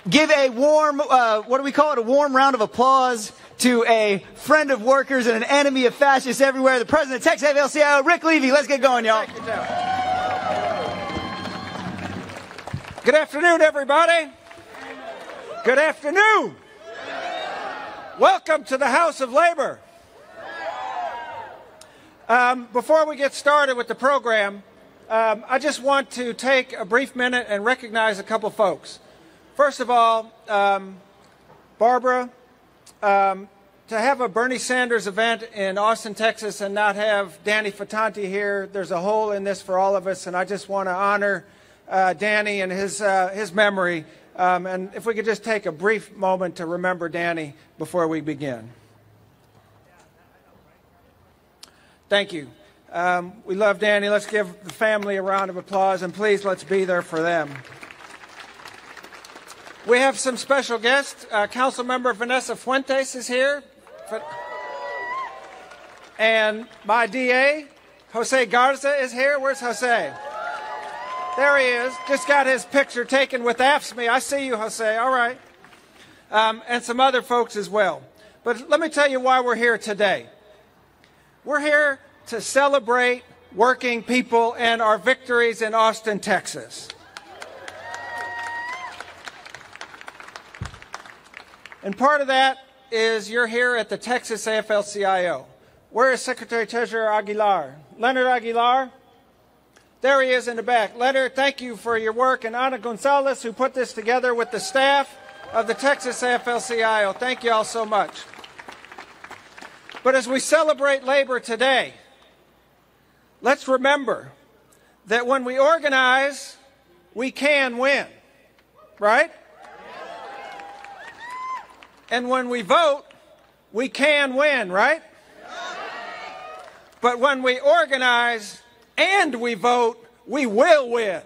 give a warm, what do we call it, a warm round of applause to a friend of workers and an enemy of fascists everywhere, the president of Texas AFL-CIO, Rick Levy. Let's get going, y'all. Good afternoon, everybody. Good afternoon. Welcome to the House of Labor. Before we get started with the program, I just want to take a brief minute and recognize a couple folks. First of all, Barbara, to have a Bernie Sanders event in Austin, Texas, and not have Danny Fatanti here, there's a hole in this for all of us, and I just want to honor Danny and his memory. And if we could just take a brief moment to remember Danny before we begin. Thank you. We love Danny. Let's give the family a round of applause, and please let's be there for them. We have some special guests. Councilmember Vanessa Fuentes is here. And my DA, Jose Garza, is here. Where's Jose? There he is. Just got his picture taken with AFSCME. I see you, Jose. All right. And some other folks as well. But let me tell you why we're here today. We're here to celebrate working people and our victories in Austin, Texas. And part of that is you're here at the Texas AFL-CIO. Where is Secretary Treasurer Aguilar? Leonard Aguilar? There he is in the back. Leonard, thank you for your work. And Ana Gonzalez, who put this together with the staff of the Texas AFL-CIO. Thank you all so much. But as we celebrate labor today, let's remember that when we organize, we can win. Right? And when we vote, we can win, right? But when we organize and we vote, we will win.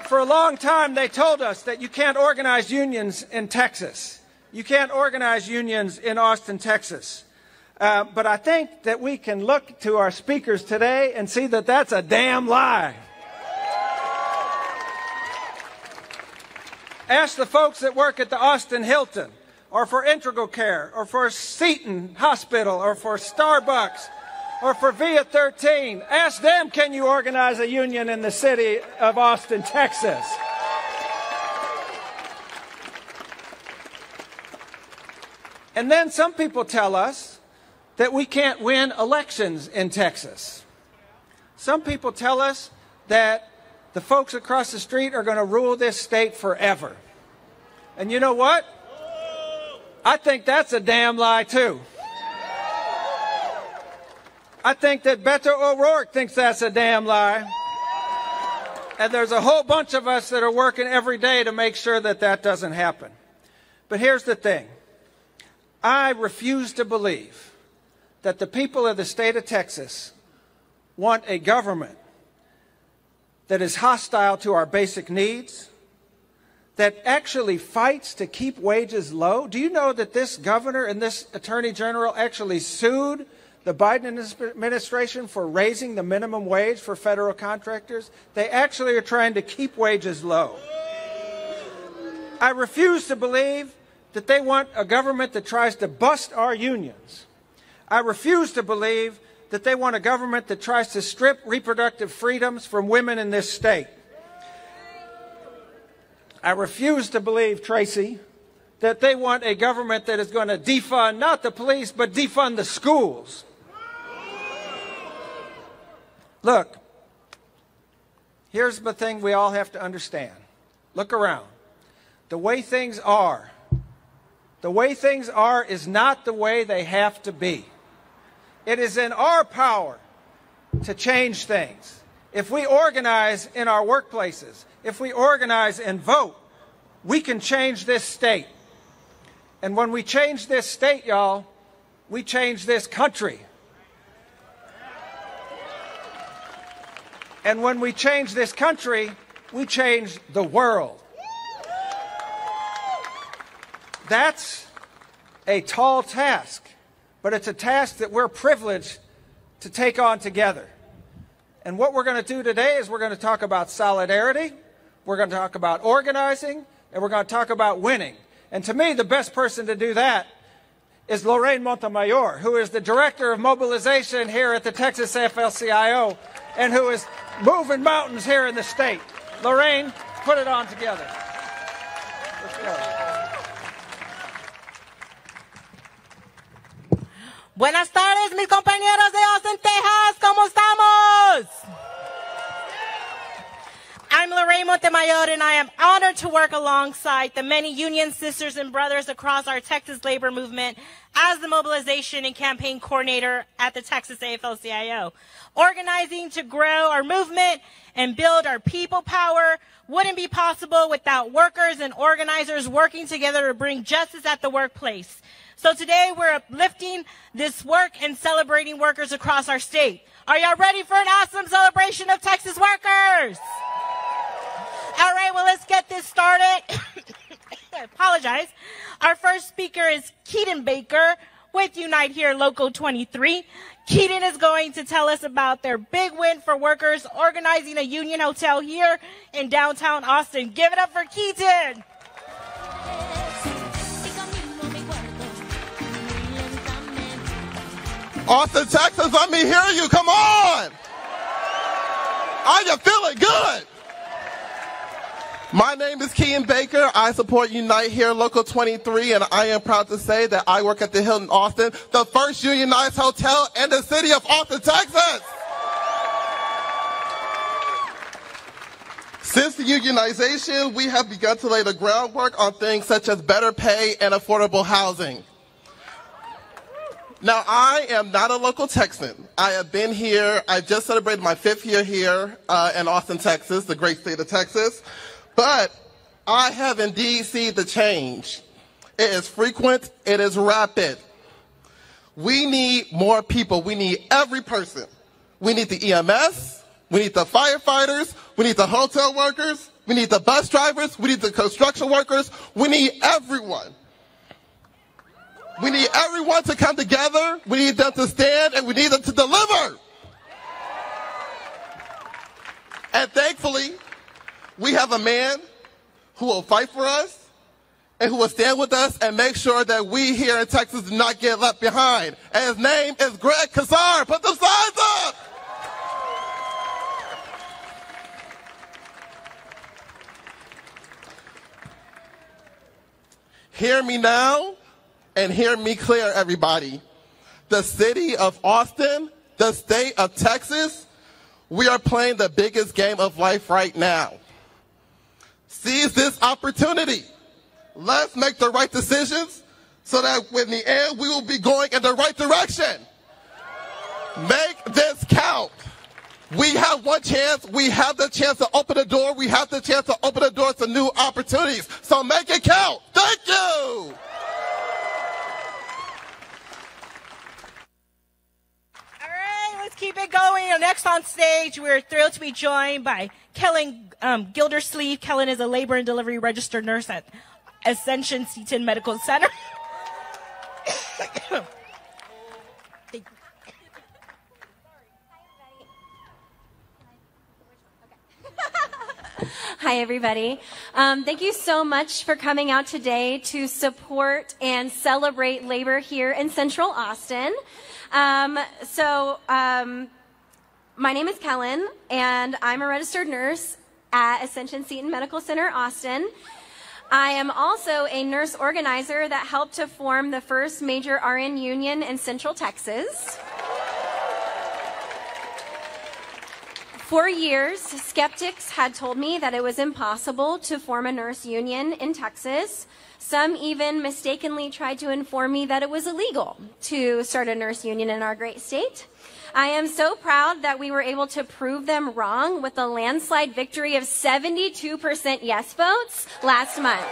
For a long time, they told us that you can't organize unions in Texas. You can't organize unions in Austin, Texas. But I think that we can look to our speakers today and see that that's a damn lie. Ask the folks that work at the Austin Hilton, or for Integral Care, or for Seton Hospital, or for Starbucks, or for Via 13. Ask them, can you organize a union in the city of Austin, Texas? And then some people tell us that we can't win elections in Texas. Some people tell us that the folks across the street are going to rule this state forever. And you know what? I think that's a damn lie, too. I think that Beto O'Rourke thinks that's a damn lie. And there's a whole bunch of us that are working every day to make sure that that doesn't happen. But here's the thing. I refuse to believe that the people of the state of Texas want a government that is hostile to our basic needs, that actually fights to keep wages low. Do you know that this governor and this attorney general actually sued the Biden administration for raising the minimum wage for federal contractors? They actually are trying to keep wages low. I refuse to believe that they want a government that tries to bust our unions. I refuse to believe that they want a government that tries to strip reproductive freedoms from women in this state. I refuse to believe, Tracy, that they want a government that is going to defund not the police, but defund the schools. Look, here's the thing we all have to understand. Look around. The way things are is not the way they have to be. It is in our power to change things. If we organize in our workplaces, if we organize and vote, we can change this state. And when we change this state, y'all, we change this country. And when we change this country, we change the world. That's a tall task, but it's a task that we're privileged to take on together. And what we're going to do today is we're going to talk about solidarity, we're going to talk about organizing, and we're going to talk about winning. And to me, the best person to do that is Lorraine Montemayor, who is the Director of Mobilization here at the Texas AFL-CIO and who is moving mountains here in the state. Lorraine, put it on together. Let's go. Buenas tardes, mis compañeros de Austin, Texas. ¿Cómo estamos? I'm Lorraine Montemayor, and I am honored to work alongside the many union sisters and brothers across our Texas labor movement as the mobilization and campaign coordinator at the Texas AFL-CIO. Organizing to grow our movement and build our people power wouldn't be possible without workers and organizers working together to bring justice at the workplace. So today we're uplifting this work and celebrating workers across our state. Are y'all ready for an awesome celebration of Texas workers? All right, well, let's get this started. I apologize. Our first speaker is Keaton Baker with Unite Here Local 23. Keaton is going to tell us about their big win for workers organizing a union hotel here in downtown Austin. Give it up for Keaton. Austin, Texas, let me hear you. Come on. Are you feeling good? My name is Keaton Baker. I support Unite Here Local 23, and I am proud to say that I work at the Hilton Austin, the first unionized hotel in the city of Austin, Texas. Since the unionization, we have begun to lay the groundwork on things such as better pay and affordable housing. Now, I am not a local Texan. I have been here. I just celebrated my 5th year here in Austin, Texas, the great state of Texas. But I have indeed seen the change. It is frequent. It is rapid. We need more people. We need every person. We need the EMS. We need the firefighters. We need the hotel workers. We need the bus drivers. We need the construction workers. We need everyone. We need everyone to come together. We need them to stand, and we need them to deliver. And thankfully, we have a man who will fight for us and who will stand with us and make sure that we here in Texas do not get left behind. And his name is Greg Kazar. Put the signs up. Hear me now and hear me clear, everybody. The city of Austin, the state of Texas, we are playing the biggest game of life right now. Seize this opportunity. Let's make the right decisions so that in the end we will be going in the right direction. Make this count. We have one chance. We have the chance to open the door. We have the chance to open the door to new opportunities. So make it count. Thank you. Keep it going. Next on stage, we're thrilled to be joined by Kellen Gildersleeve. Kellen is a labor and delivery registered nurse at Ascension Seton Medical Center. Hi, everybody. Thank you so much for coming out today to support and celebrate labor here in Central Austin. My name is Kellen, and I'm a registered nurse at Ascension Seton Medical Center, Austin. I am also a nurse organizer that helped to form the first major RN union in Central Texas. For years, skeptics had told me that it was impossible to form a nurse union in Texas. Some even mistakenly tried to inform me that it was illegal to start a nurse union in our great state. I am so proud that we were able to prove them wrong with a landslide victory of 72% yes votes last month.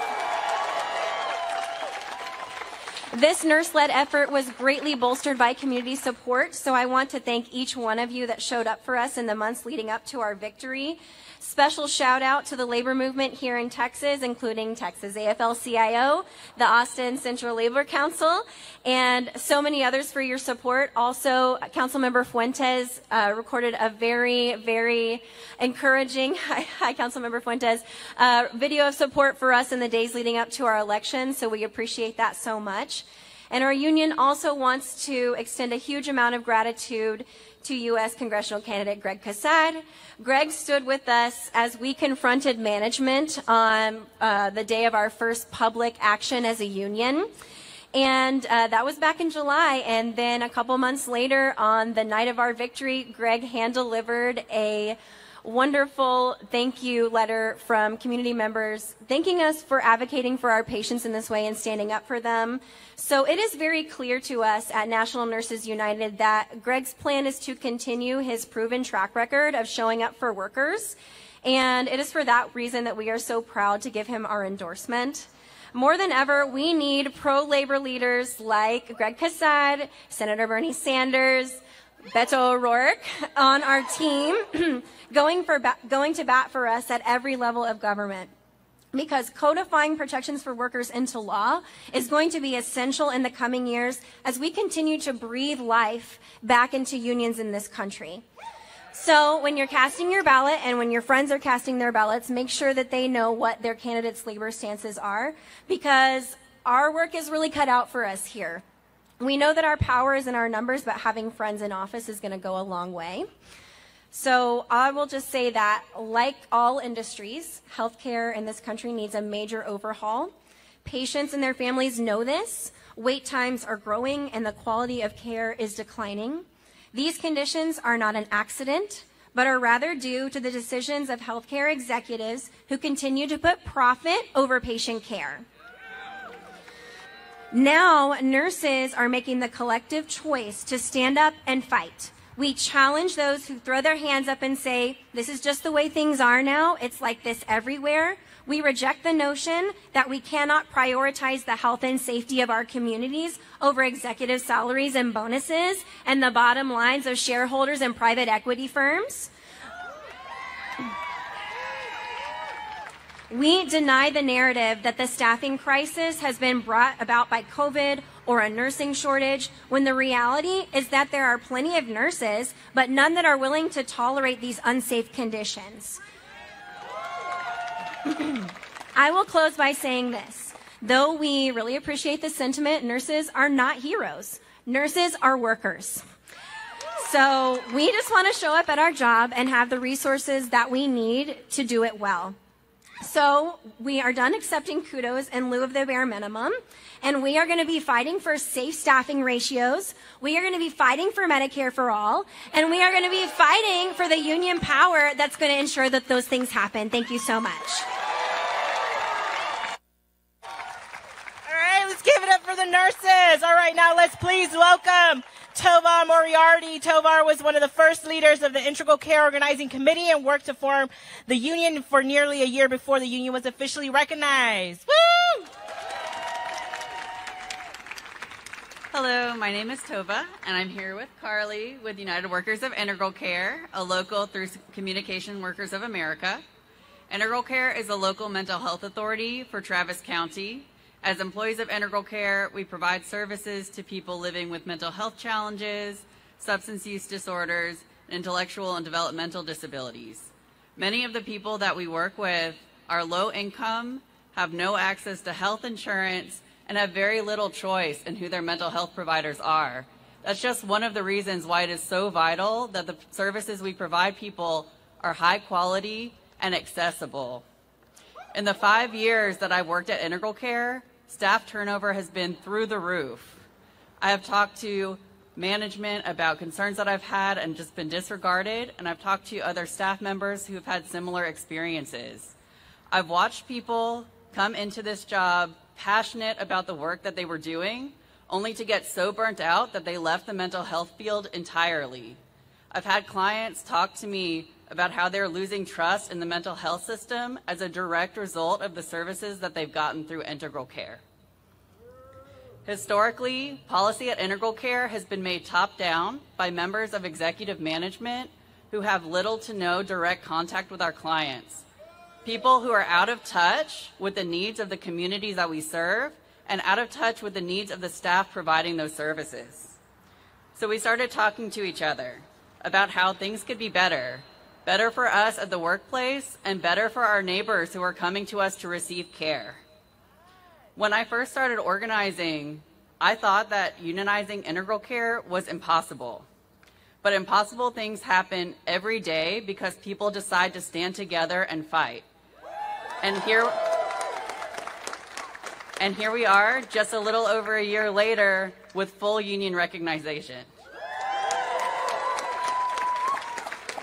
This nurse-led effort was greatly bolstered by community support, so I want to thank each one of you that showed up for us in the months leading up to our victory. Special shout out to the labor movement here in Texas, including Texas AFL-CIO, the Austin Central Labor Council, and so many others for your support. Also, Councilmember Fuentes recorded a very, very encouraging, hi Councilmember Fuentes, video of support for us in the days leading up to our election, so we appreciate that so much. And our union also wants to extend a huge amount of gratitude to U.S. congressional candidate Greg Casad. Greg stood with us as we confronted management on the day of our first public action as a union. And that was back in July. And then a couple months later, on the night of our victory, Greg hand-delivered a wonderful thank you letter from community members thanking us for advocating for our patients in this way and standing up for them. So it is very clear to us at National Nurses United that Greg's plan is to continue his proven track record of showing up for workers. And it is for that reason that we are so proud to give him our endorsement. More than ever, we need pro-labor leaders like Greg Casad, Senator Bernie Sanders, Beto O'Rourke on our team going to bat for us at every level of government, because codifying protections for workers into law is going to be essential in the coming years as we continue to breathe life back into unions in this country. So when you're casting your ballot and when your friends are casting their ballots, make sure that they know what their candidates' labor stances are, because our work is really cut out for us here. We know that our power is in our numbers, but having friends in office is going to go a long way. So I will just say that, like all industries, healthcare in this country needs a major overhaul. Patients and their families know this. Wait times are growing and the quality of care is declining. These conditions are not an accident, but are rather due to the decisions of healthcare executives who continue to put profit over patient care. Now, nurses are making the collective choice to stand up and fight. We challenge those who throw their hands up and say, this is just the way things are now. It's like this everywhere. We reject the notion that we cannot prioritize the health and safety of our communities over executive salaries and bonuses and the bottom lines of shareholders and private equity firms. We deny the narrative that the staffing crisis has been brought about by COVID or a nursing shortage, when the reality is that there are plenty of nurses, but none that are willing to tolerate these unsafe conditions. I will close by saying this. Though we really appreciate the sentiment, nurses are not heroes. Nurses are workers. So we just want to show up at our job and have the resources that we need to do it well. So we are done accepting kudos in lieu of the bare minimum, and we are going to be fighting for safe staffing ratios. We are going to be fighting for Medicare for all, and we are going to be fighting for the union power that's going to ensure that those things happen. Thank you so much. All right, let's give it up for the nurses. All right, now let's please welcome Tovar Moriarty. Tovar was one of the first leaders of the Integral Care Organizing Committee and worked to form the union for nearly a year before the union was officially recognized. Woo! Hello, my name is Tova, and I'm here with Carly with United Workers of Integral Care, a local through Communication Workers of America. Integral Care is a local mental health authority for Travis County. As employees of Integral Care, we provide services to people living with mental health challenges, substance use disorders, and intellectual and developmental disabilities. Many of the people that we work with are low income, have no access to health insurance, and have very little choice in who their mental health providers are. That's just one of the reasons why it is so vital that the services we provide people are high quality and accessible. In the 5 years that I've worked at Integral Care, staff turnover has been through the roof. I have talked to management about concerns that I've had and just been disregarded, and I've talked to other staff members who have had similar experiences. I've watched people come into this job passionate about the work that they were doing, only to get so burnt out that they left the mental health field entirely. I've had clients talk to me about how they're losing trust in the mental health system as a direct result of the services that they've gotten through Integral Care. Historically, policy at Integral Care has been made top-down by members of executive management who have little to no direct contact with our clients. People who are out of touch with the needs of the communities that we serve and out of touch with the needs of the staff providing those services. So we started talking to each other about how things could be better for us at the workplace and better for our neighbors who are coming to us to receive care. When I first started organizing, I thought that unionizing Integral Care was impossible. But impossible things happen every day because people decide to stand together and fight. And here we are, just a little over a year later, with full union recognition.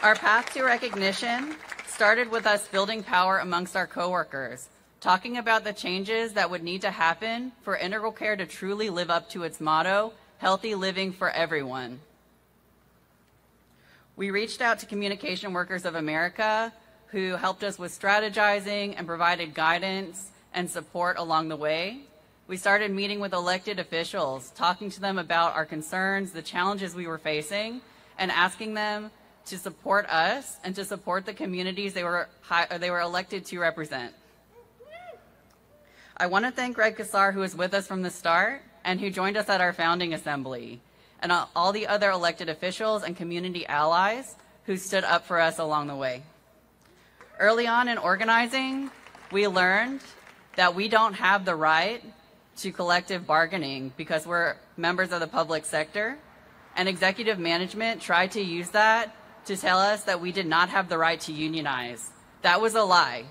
Our path to recognition started with us building power amongst our coworkers, talking about the changes that would need to happen for Integral Care to truly live up to its motto, healthy living for everyone. We reached out to Communication Workers of America, who helped us with strategizing and provided guidance and support along the way. We started meeting with elected officials, talking to them about our concerns, the challenges we were facing, and asking them to support us and to support the communities they were elected to represent. I want to thank Greg Kassar, who was with us from the start and who joined us at our founding assembly, and all the other elected officials and community allies who stood up for us along the way. Early on in organizing, we learned that we don't have the right to collective bargaining because we're members of the public sector, and executive management tried to use that to tell us that we did not have the right to unionize. That was a lie.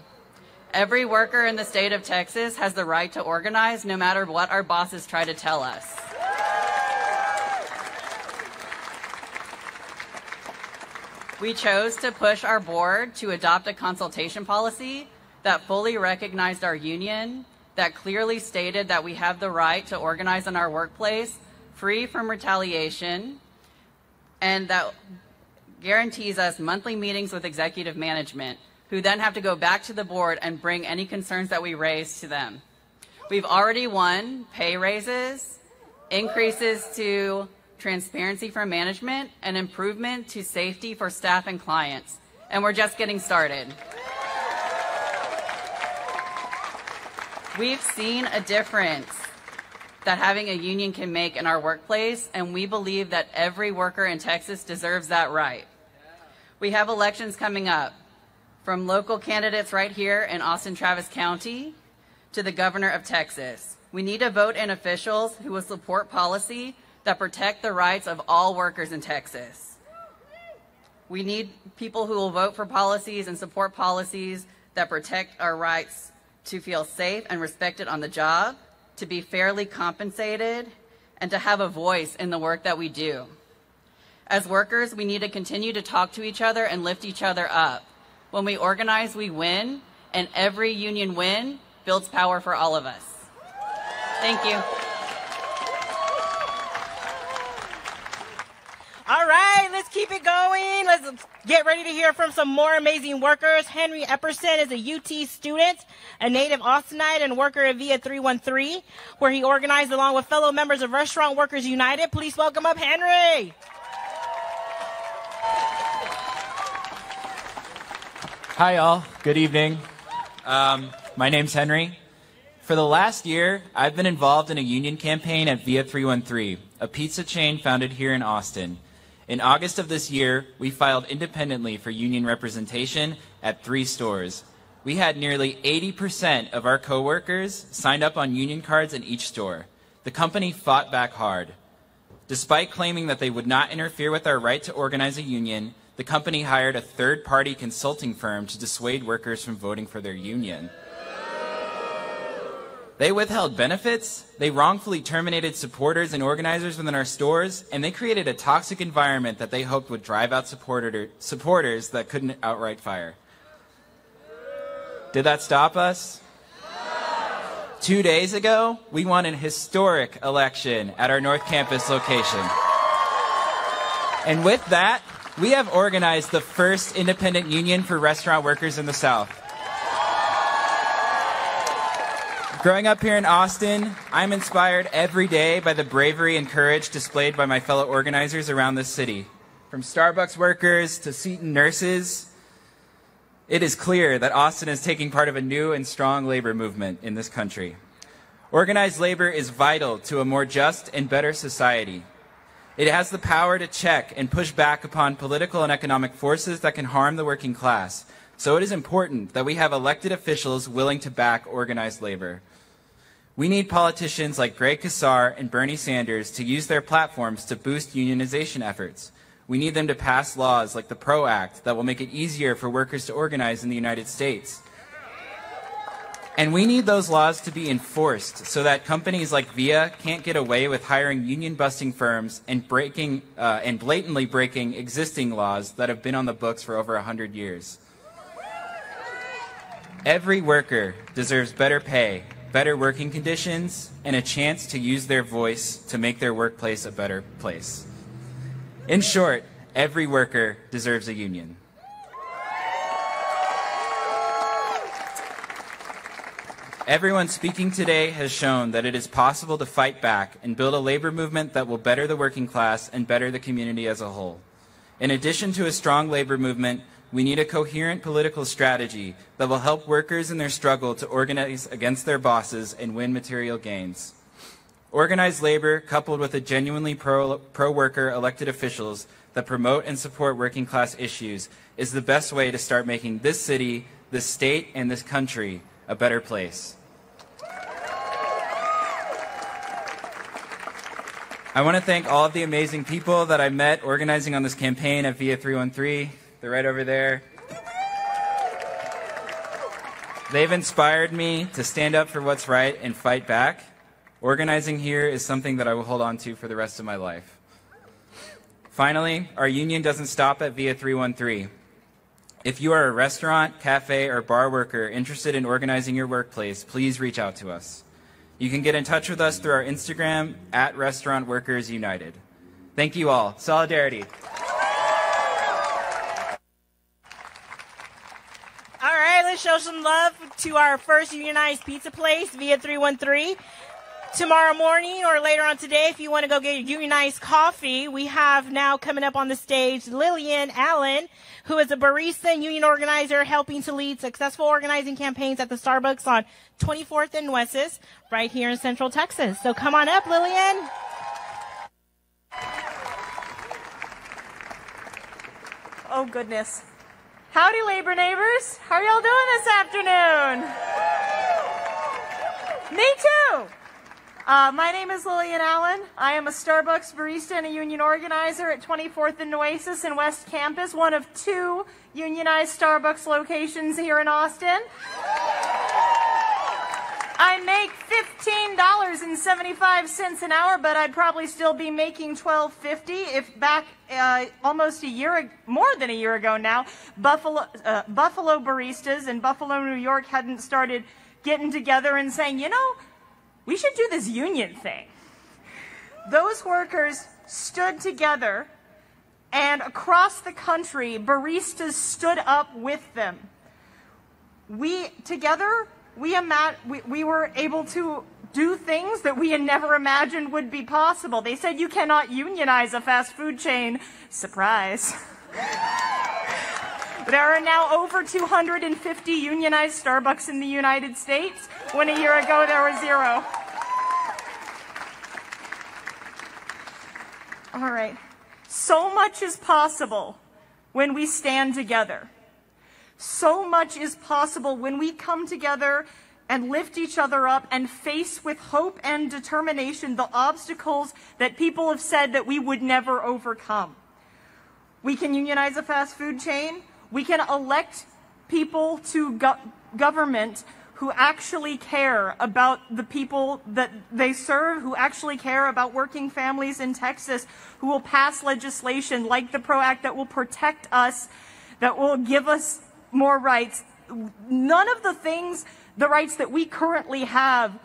Every worker in the state of Texas has the right to organize no matter what our bosses try to tell us. We chose to push our board to adopt a consultation policy that fully recognized our union, that clearly stated that we have the right to organize in our workplace free from retaliation, and that guarantees us monthly meetings with executive management, who then have to go back to the board and bring any concerns that we raise to them. We've already won pay raises, increases to transparency for management, and improvement to safety for staff and clients. And we're just getting started. We've seen a difference that having a union can make in our workplace, and we believe that every worker in Texas deserves that right. We have elections coming up, from local candidates right here in Austin Travis County to the governor of Texas. We need to vote in officials who will support policy that protect the rights of all workers in Texas. We need people who will vote for policies and support policies that protect our rights to feel safe and respected on the job, to be fairly compensated, and to have a voice in the work that we do. As workers, we need to continue to talk to each other and lift each other up. When we organize, we win, and every union win builds power for all of us. Thank you. All right, let's keep it going. Let's get ready to hear from some more amazing workers. Henry Epperson is a UT student, a native Austinite, and worker at VIA 313, where he organized along with fellow members of Restaurant Workers United. Please welcome up Henry. Hi, all. Good evening. My name's Henry. For the last year, I've been involved in a union campaign at VIA 313, a pizza chain founded here in Austin. In August of this year, we filed independently for union representation at 3 stores. We had nearly 80% of our coworkers signed up on union cards in each store. The company fought back hard. Despite claiming that they would not interfere with our right to organize a union, the company hired a third-party consulting firm to dissuade workers from voting for their union. They withheld benefits, they wrongfully terminated supporters and organizers within our stores, and they created a toxic environment that they hoped would drive out supporters that couldn't outright fire. Did that stop us? 2 days ago, we won an historic election at our North Campus location. And with that, we have organized the first independent union for restaurant workers in the South. Growing up here in Austin, I'm inspired every day by the bravery and courage displayed by my fellow organizers around this city. From Starbucks workers to Seton nurses, it is clear that Austin is taking part of a new and strong labor movement in this country. Organized labor is vital to a more just and better society. It has the power to check and push back upon political and economic forces that can harm the working class. So it is important that we have elected officials willing to back organized labor. We need politicians like Greg Casar and Bernie Sanders to use their platforms to boost unionization efforts. We need them to pass laws like the PRO Act that will make it easier for workers to organize in the United States. And we need those laws to be enforced so that companies like VIA can't get away with hiring union-busting firms and blatantly breaking existing laws that have been on the books for over 100 years. Every worker deserves better pay, better working conditions, and a chance to use their voice to make their workplace a better place. In short, every worker deserves a union. Everyone speaking today has shown that it is possible to fight back and build a labor movement that will better the working class and better the community as a whole. In addition to a strong labor movement, we need a coherent political strategy that will help workers in their struggle to organize against their bosses and win material gains. Organized labor, coupled with a genuinely pro-worker elected officials that promote and support working class issues, is the best way to start making this city, this state, and this country a better place. I want to thank all of the amazing people that I met organizing on this campaign at VIA 313. They're right over there. They've inspired me to stand up for what's right and fight back. Organizing here is something that I will hold on to for the rest of my life. Finally, our union doesn't stop at VIA 313. If you are a restaurant, cafe, or bar worker interested in organizing your workplace, please reach out to us. You can get in touch with us through our Instagram at Restaurant Workers United. Thank you all. Solidarity. All right, let's show some love to our first unionized pizza place, VIA 313. Tomorrow morning or later on today, if you want to go get unionized coffee, we have now coming up on the stage Lillian Allen, who is a barista and union organizer helping to lead successful organizing campaigns at the Starbucks on 24th and Wesses right here in Central Texas. So come on up, Lillian. Oh, goodness. Howdy, labor neighbors. How are y'all doing this afternoon? Me too. My name is Lillian Allen. I am a Starbucks barista and a union organizer at 24th and Oasis in West Campus, one of 2 unionized Starbucks locations here in Austin. I make $15.75 an hour, but I'd probably still be making $12.50 if back almost more than a year ago now, Buffalo baristas in Buffalo, New York hadn't started getting together and saying, you know, we should do this union thing. Those workers stood together, and across the country, baristas stood up with them. Together, we were able to do things that we had never imagined would be possible. They said you cannot unionize a fast food chain. Surprise. There are now over 250 unionized Starbucks in the United States, when a year ago there were 0. All right. So much is possible when we stand together. So much is possible when we come together and lift each other up and face with hope and determination the obstacles that people have said that we would never overcome. We can unionize a fast food chain. We can elect people to government who actually care about the people that they serve, who actually care about working families in Texas, who will pass legislation like the PRO Act that will protect us, that will give us more rights. None of the rights that we currently have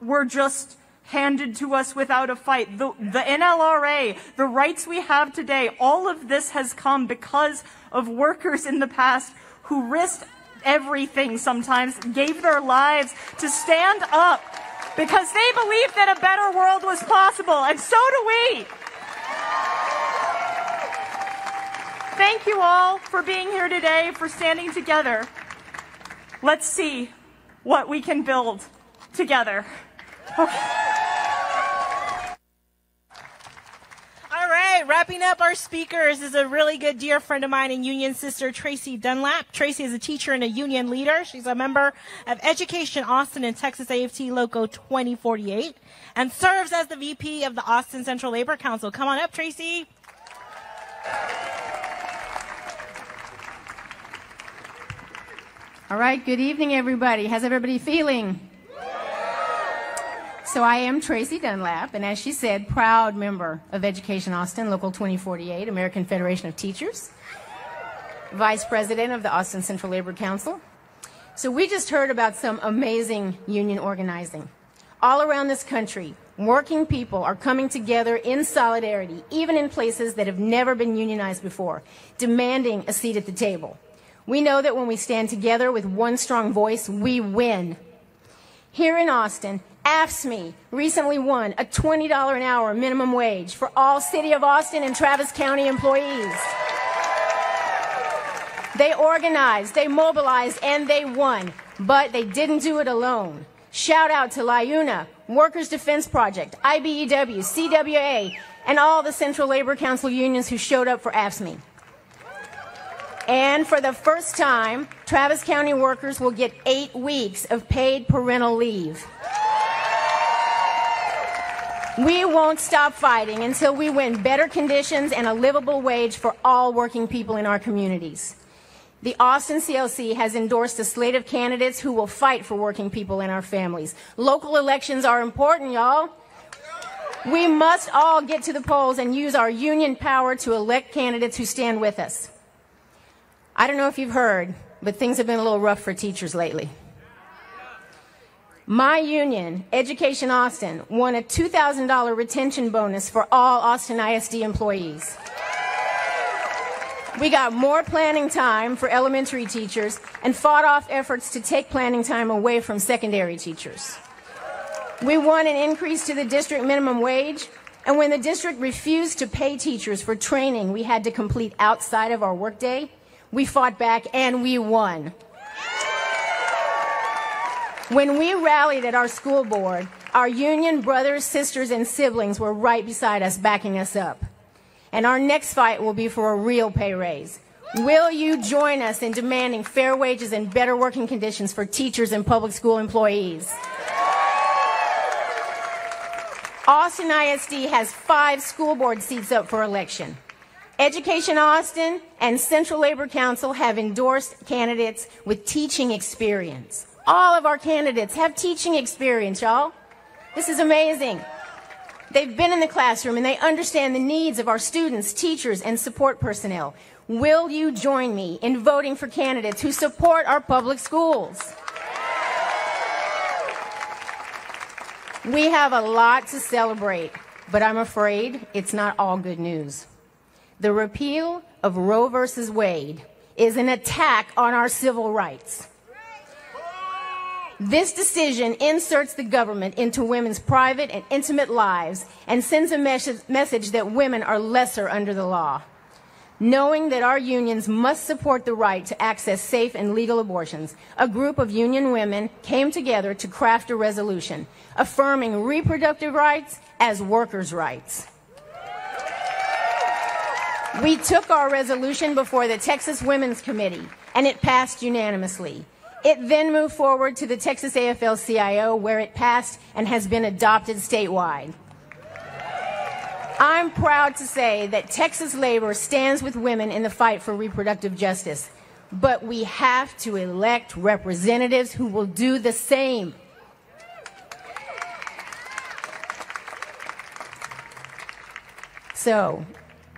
were just handed to us without a fight. The NLRA, the rights we have today, all of this has come because of workers in the past who risked everything sometimes, gave their lives to stand up because they believed that a better world was possible, and so do we. Thank you all for being here today, for standing together. Let's see what we can build together. Okay. All right, wrapping up our speakers is a really good dear friend of mine and union sister, Tracy Dunlap. Tracy is a teacher and a union leader. She's a member of Education Austin and Texas AFT Loco 2048 and serves as the VP of the Austin Central Labor Council. Come on up, Tracy. All right, good evening, everybody. How's everybody feeling? So I am Tracy Dunlap, and as she said, proud member of Education Austin, Local 2048, American Federation of Teachers, Vice President of the Austin Central Labor Council. So we just heard about some amazing union organizing. All around this country, working people are coming together in solidarity, even in places that have never been unionized before, demanding a seat at the table. We know that when we stand together with one strong voice, we win. Here in Austin, AFSCME recently won a $20 an hour minimum wage for all City of Austin and Travis County employees. They organized, they mobilized, and they won, but they didn't do it alone. Shout out to LIUNA, Workers' Defense Project, IBEW, CWA, and all the Central Labor Council unions who showed up for AFSCME. And for the first time, Travis County workers will get 8 weeks of paid parental leave. We won't stop fighting until we win better conditions and a livable wage for all working people in our communities. The Austin CLC has endorsed a slate of candidates who will fight for working people and our families. Local elections are important, y'all. We must all get to the polls and use our union power to elect candidates who stand with us. I don't know if you've heard, but things have been a little rough for teachers lately. My union, Education Austin, won a $2,000 retention bonus for all Austin ISD employees. We got more planning time for elementary teachers and fought off efforts to take planning time away from secondary teachers. We won an increase to the district minimum wage, and when the district refused to pay teachers for training we had to complete outside of our workday, we fought back and we won. When we rallied at our school board, our union brothers, sisters, and siblings were right beside us, backing us up. And our next fight will be for a real pay raise. Will you join us in demanding fair wages and better working conditions for teachers and public school employees? Austin ISD has 5 school board seats up for election. Education Austin and Central Labor Council have endorsed candidates with teaching experience. All of our candidates have teaching experience, y'all. This is amazing. They've been in the classroom and they understand the needs of our students, teachers, and support personnel. Will you join me in voting for candidates who support our public schools? We have a lot to celebrate, but I'm afraid it's not all good news. The repeal of Roe versus Wade is an attack on our civil rights. This decision inserts the government into women's private and intimate lives and sends a message that women are lesser under the law. Knowing that our unions must support the right to access safe and legal abortions, a group of union women came together to craft a resolution affirming reproductive rights as workers' rights. We took our resolution before the Texas Women's Committee, and it passed unanimously. It then moved forward to the Texas AFL-CIO, where it passed and has been adopted statewide. I'm proud to say that Texas labor stands with women in the fight for reproductive justice, but we have to elect representatives who will do the same. So,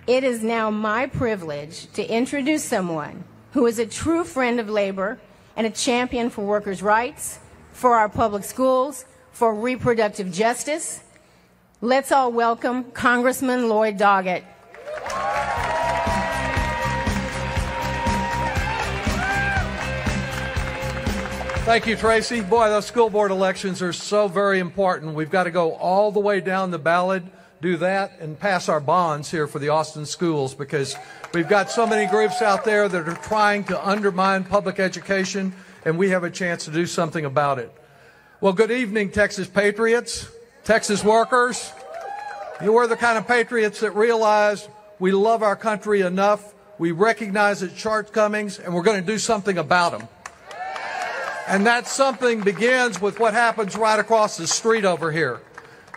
it is now my privilege to introduce someone who is a true friend of labor and a champion for workers' rights, for our public schools, for reproductive justice. Let's all welcome Congressman Lloyd Doggett. Thank you, Tracy. Boy, those school board elections are so very important. We've got to go all the way down the ballot, do that, and pass our bonds here for the Austin schools, because we've got so many groups out there that are trying to undermine public education, and we have a chance to do something about it. Well, good evening, Texas patriots, Texas workers. You're the kind of patriots that realize we love our country enough, we recognize its shortcomings, and we're going to do something about them. And that something begins with what happens right across the street over here.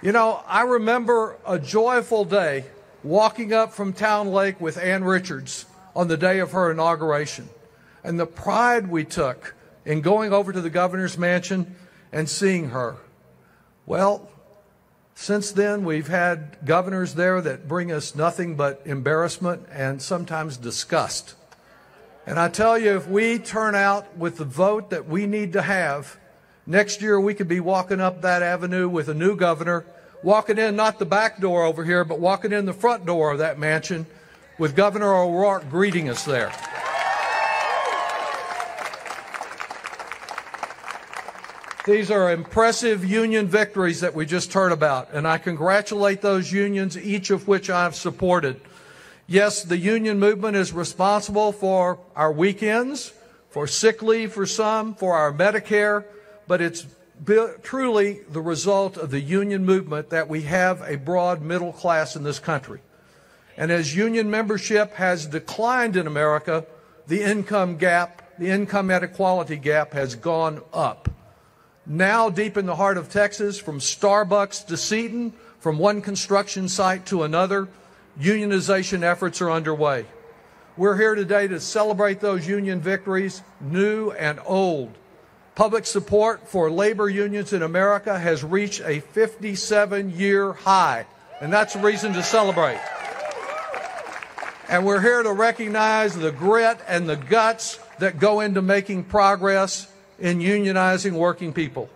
You know, I remember a joyful day walking up from Town Lake with Ann Richards on the day of her inauguration, and the pride we took in going over to the governor's mansion and seeing her. Well, since then, we've had governors there that bring us nothing but embarrassment and sometimes disgust. And I tell you, if we turn out with the vote that we need to have, next year we could be walking up that avenue with a new governor, walking in not the back door over here, but walking in the front door of that mansion with Governor O'Rourke greeting us there. These are impressive union victories that we just heard about, and I congratulate those unions, each of which I've supported. Yes, the union movement is responsible for our weekends, for sick leave for some, for our Medicare, but it's truly the result of the union movement that we have a broad middle class in this country. And as union membership has declined in America, the income gap, the income inequality gap has gone up. Now, deep in the heart of Texas, from Starbucks to Seton, from one construction site to another, unionization efforts are underway. We're here today to celebrate those union victories, new and old. Public support for labor unions in America has reached a 57-year high, and that's a reason to celebrate. And we're here to recognize the grit and the guts that go into making progress in unionizing working people.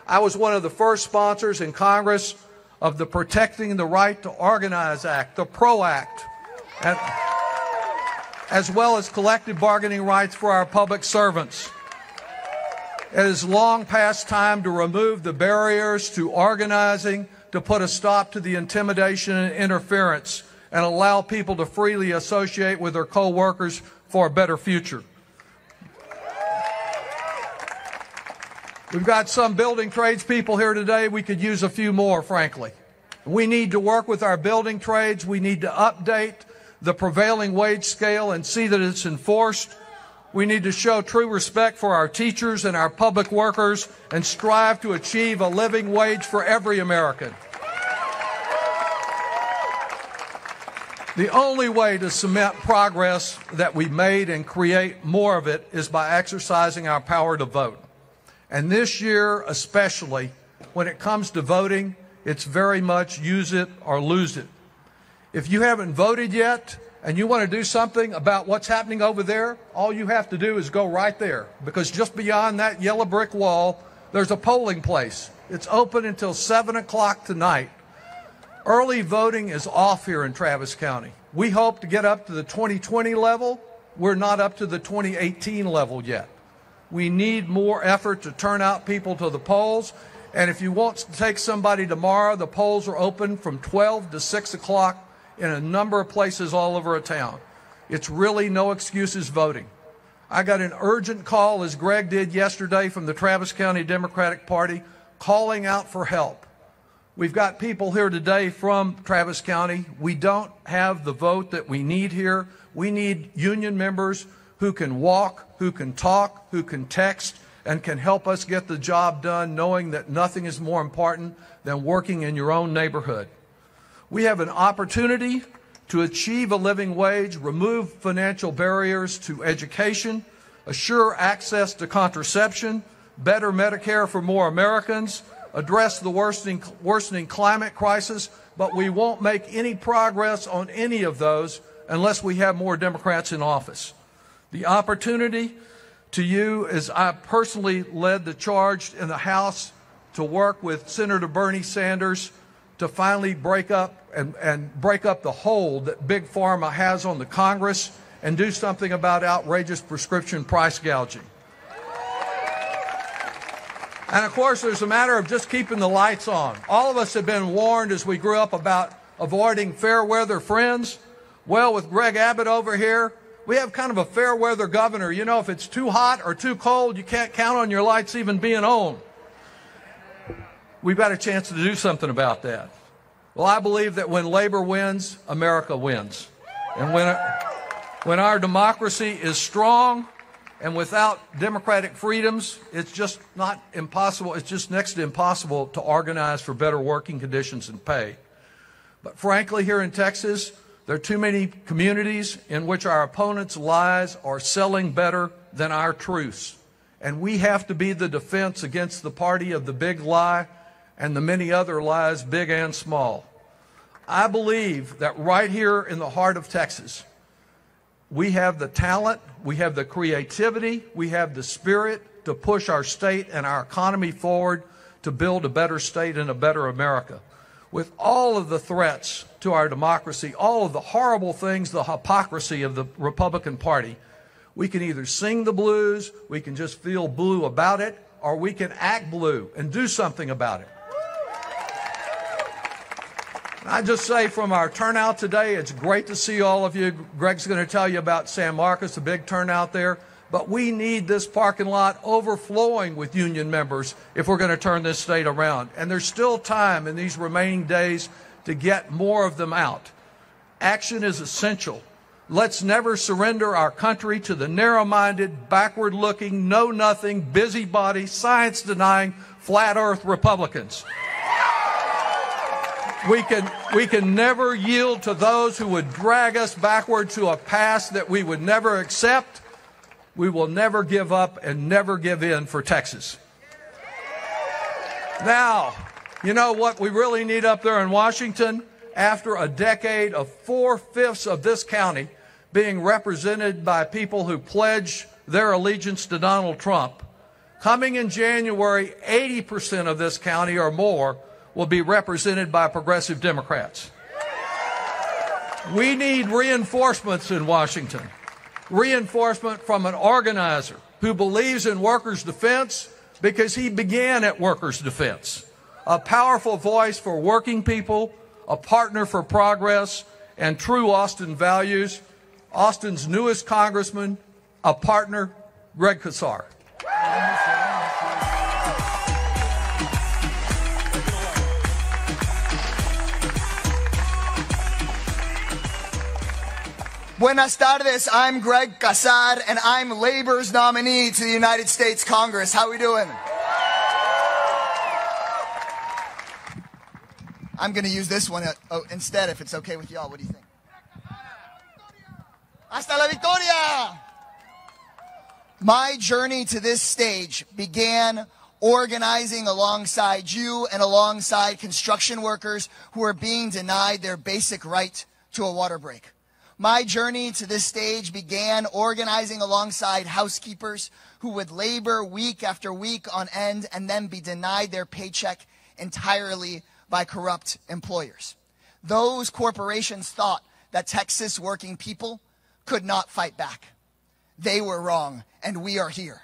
I was one of the first sponsors in Congress of the Protecting the Right to Organize Act, the PRO Act, as well as collective bargaining rights for our public servants. It is long past time to remove the barriers to organizing, to put a stop to the intimidation and interference, and allow people to freely associate with their co-workers for a better future. We've got some building trades people here today. We could use a few more, frankly. We need to work with our building trades. We need to update the prevailing wage scale and see that it's enforced. We need to show true respect for our teachers and our public workers and strive to achieve a living wage for every American. The only way to cement progress that we made and create more of it is by exercising our power to vote. And this year especially, when it comes to voting, it's very much use it or lose it. If you haven't voted yet and you want to do something about what's happening over there, all you have to do is go right there, because just beyond that yellow brick wall, there's a polling place. It's open until 7 o'clock tonight. Early voting is off here in Travis County. We hope to get up to the 2020 level. We're not up to the 2018 level yet. We need more effort to turn out people to the polls. And if you want to take somebody tomorrow, the polls are open from 12 to 6 o'clock in a number of places all over town. It's really no excuses voting. I got an urgent call, as Greg did yesterday, from the Travis County Democratic Party calling out for help. We've got people here today from Travis County. We don't have the vote that we need here. We need union members who can walk, who can talk, who can text, and can help us get the job done, knowing that nothing is more important than working in your own neighborhood. We have an opportunity to achieve a living wage, remove financial barriers to education, assure access to contraception, better Medicare for more Americans, address the worsening climate crisis, but we won't make any progress on any of those unless we have more Democrats in office. The opportunity to you is I personally led the charge in the House to work with Senator Bernie Sanders to finally break up the hold that Big Pharma has on the Congress and do something about outrageous prescription price gouging. And of course, there's a matter of just keeping the lights on. All of us have been warned as we grew up about avoiding fair weather friends. Well, with Greg Abbott over here, we have kind of a fair weather governor. You know, if it's too hot or too cold, you can't count on your lights even being on. We've got a chance to do something about that. Well, I believe that when labor wins, America wins. And when our democracy is strong and without democratic freedoms, it's just not impossible. It's just next to impossible to organize for better working conditions and pay. But frankly, here in Texas, there are too many communities in which our opponents' lies are selling better than our truths. And we have to be the defense against the party of the big lie and the many other lies, big and small. I believe that right here in the heart of Texas, we have the talent, we have the creativity, we have the spirit to push our state and our economy forward to build a better state and a better America. With all of the threats to our democracy, all of the horrible things, the hypocrisy of the Republican Party, we can either sing the blues, we can just feel blue about it, or we can act blue and do something about it. I just say from our turnout today, it's great to see all of you. Greg's going to tell you about San Marcos, a big turnout there. But we need this parking lot overflowing with union members if we're going to turn this state around. And there's still time in these remaining days to get more of them out. Action is essential. Let's never surrender our country to the narrow-minded, backward-looking, know-nothing, busybody, science-denying, flat-earth Republicans. We can never yield to those who would drag us backward to a past that we would never accept. We will never give up and never give in for Texas. Now, you know what we really need up there in Washington? After a decade of 4/5 of this county being represented by people who pledge their allegiance to Donald Trump, coming in January, 80% of this county or more will be represented by progressive Democrats. We need reinforcements in Washington. Reinforcement from an organizer who believes in workers' defense because he began at workers' defense. A powerful voice for working people, a partner for progress, and true Austin values. Austin's newest congressman, a partner, Greg Casar. Buenas tardes, I'm Greg Casar, and I'm Labor's nominee to the United States Congress. How we doing? I'm going to use this one instead, if it's okay with y'all. What do you think? Hasta la victoria! My journey to this stage began organizing alongside you and alongside construction workers who are being denied their basic right to a water break. My journey to this stage began organizing alongside housekeepers who would labor week after week on end and then be denied their paycheck entirely by corrupt employers. Those corporations thought that Texas working people could not fight back. They were wrong, and we are here.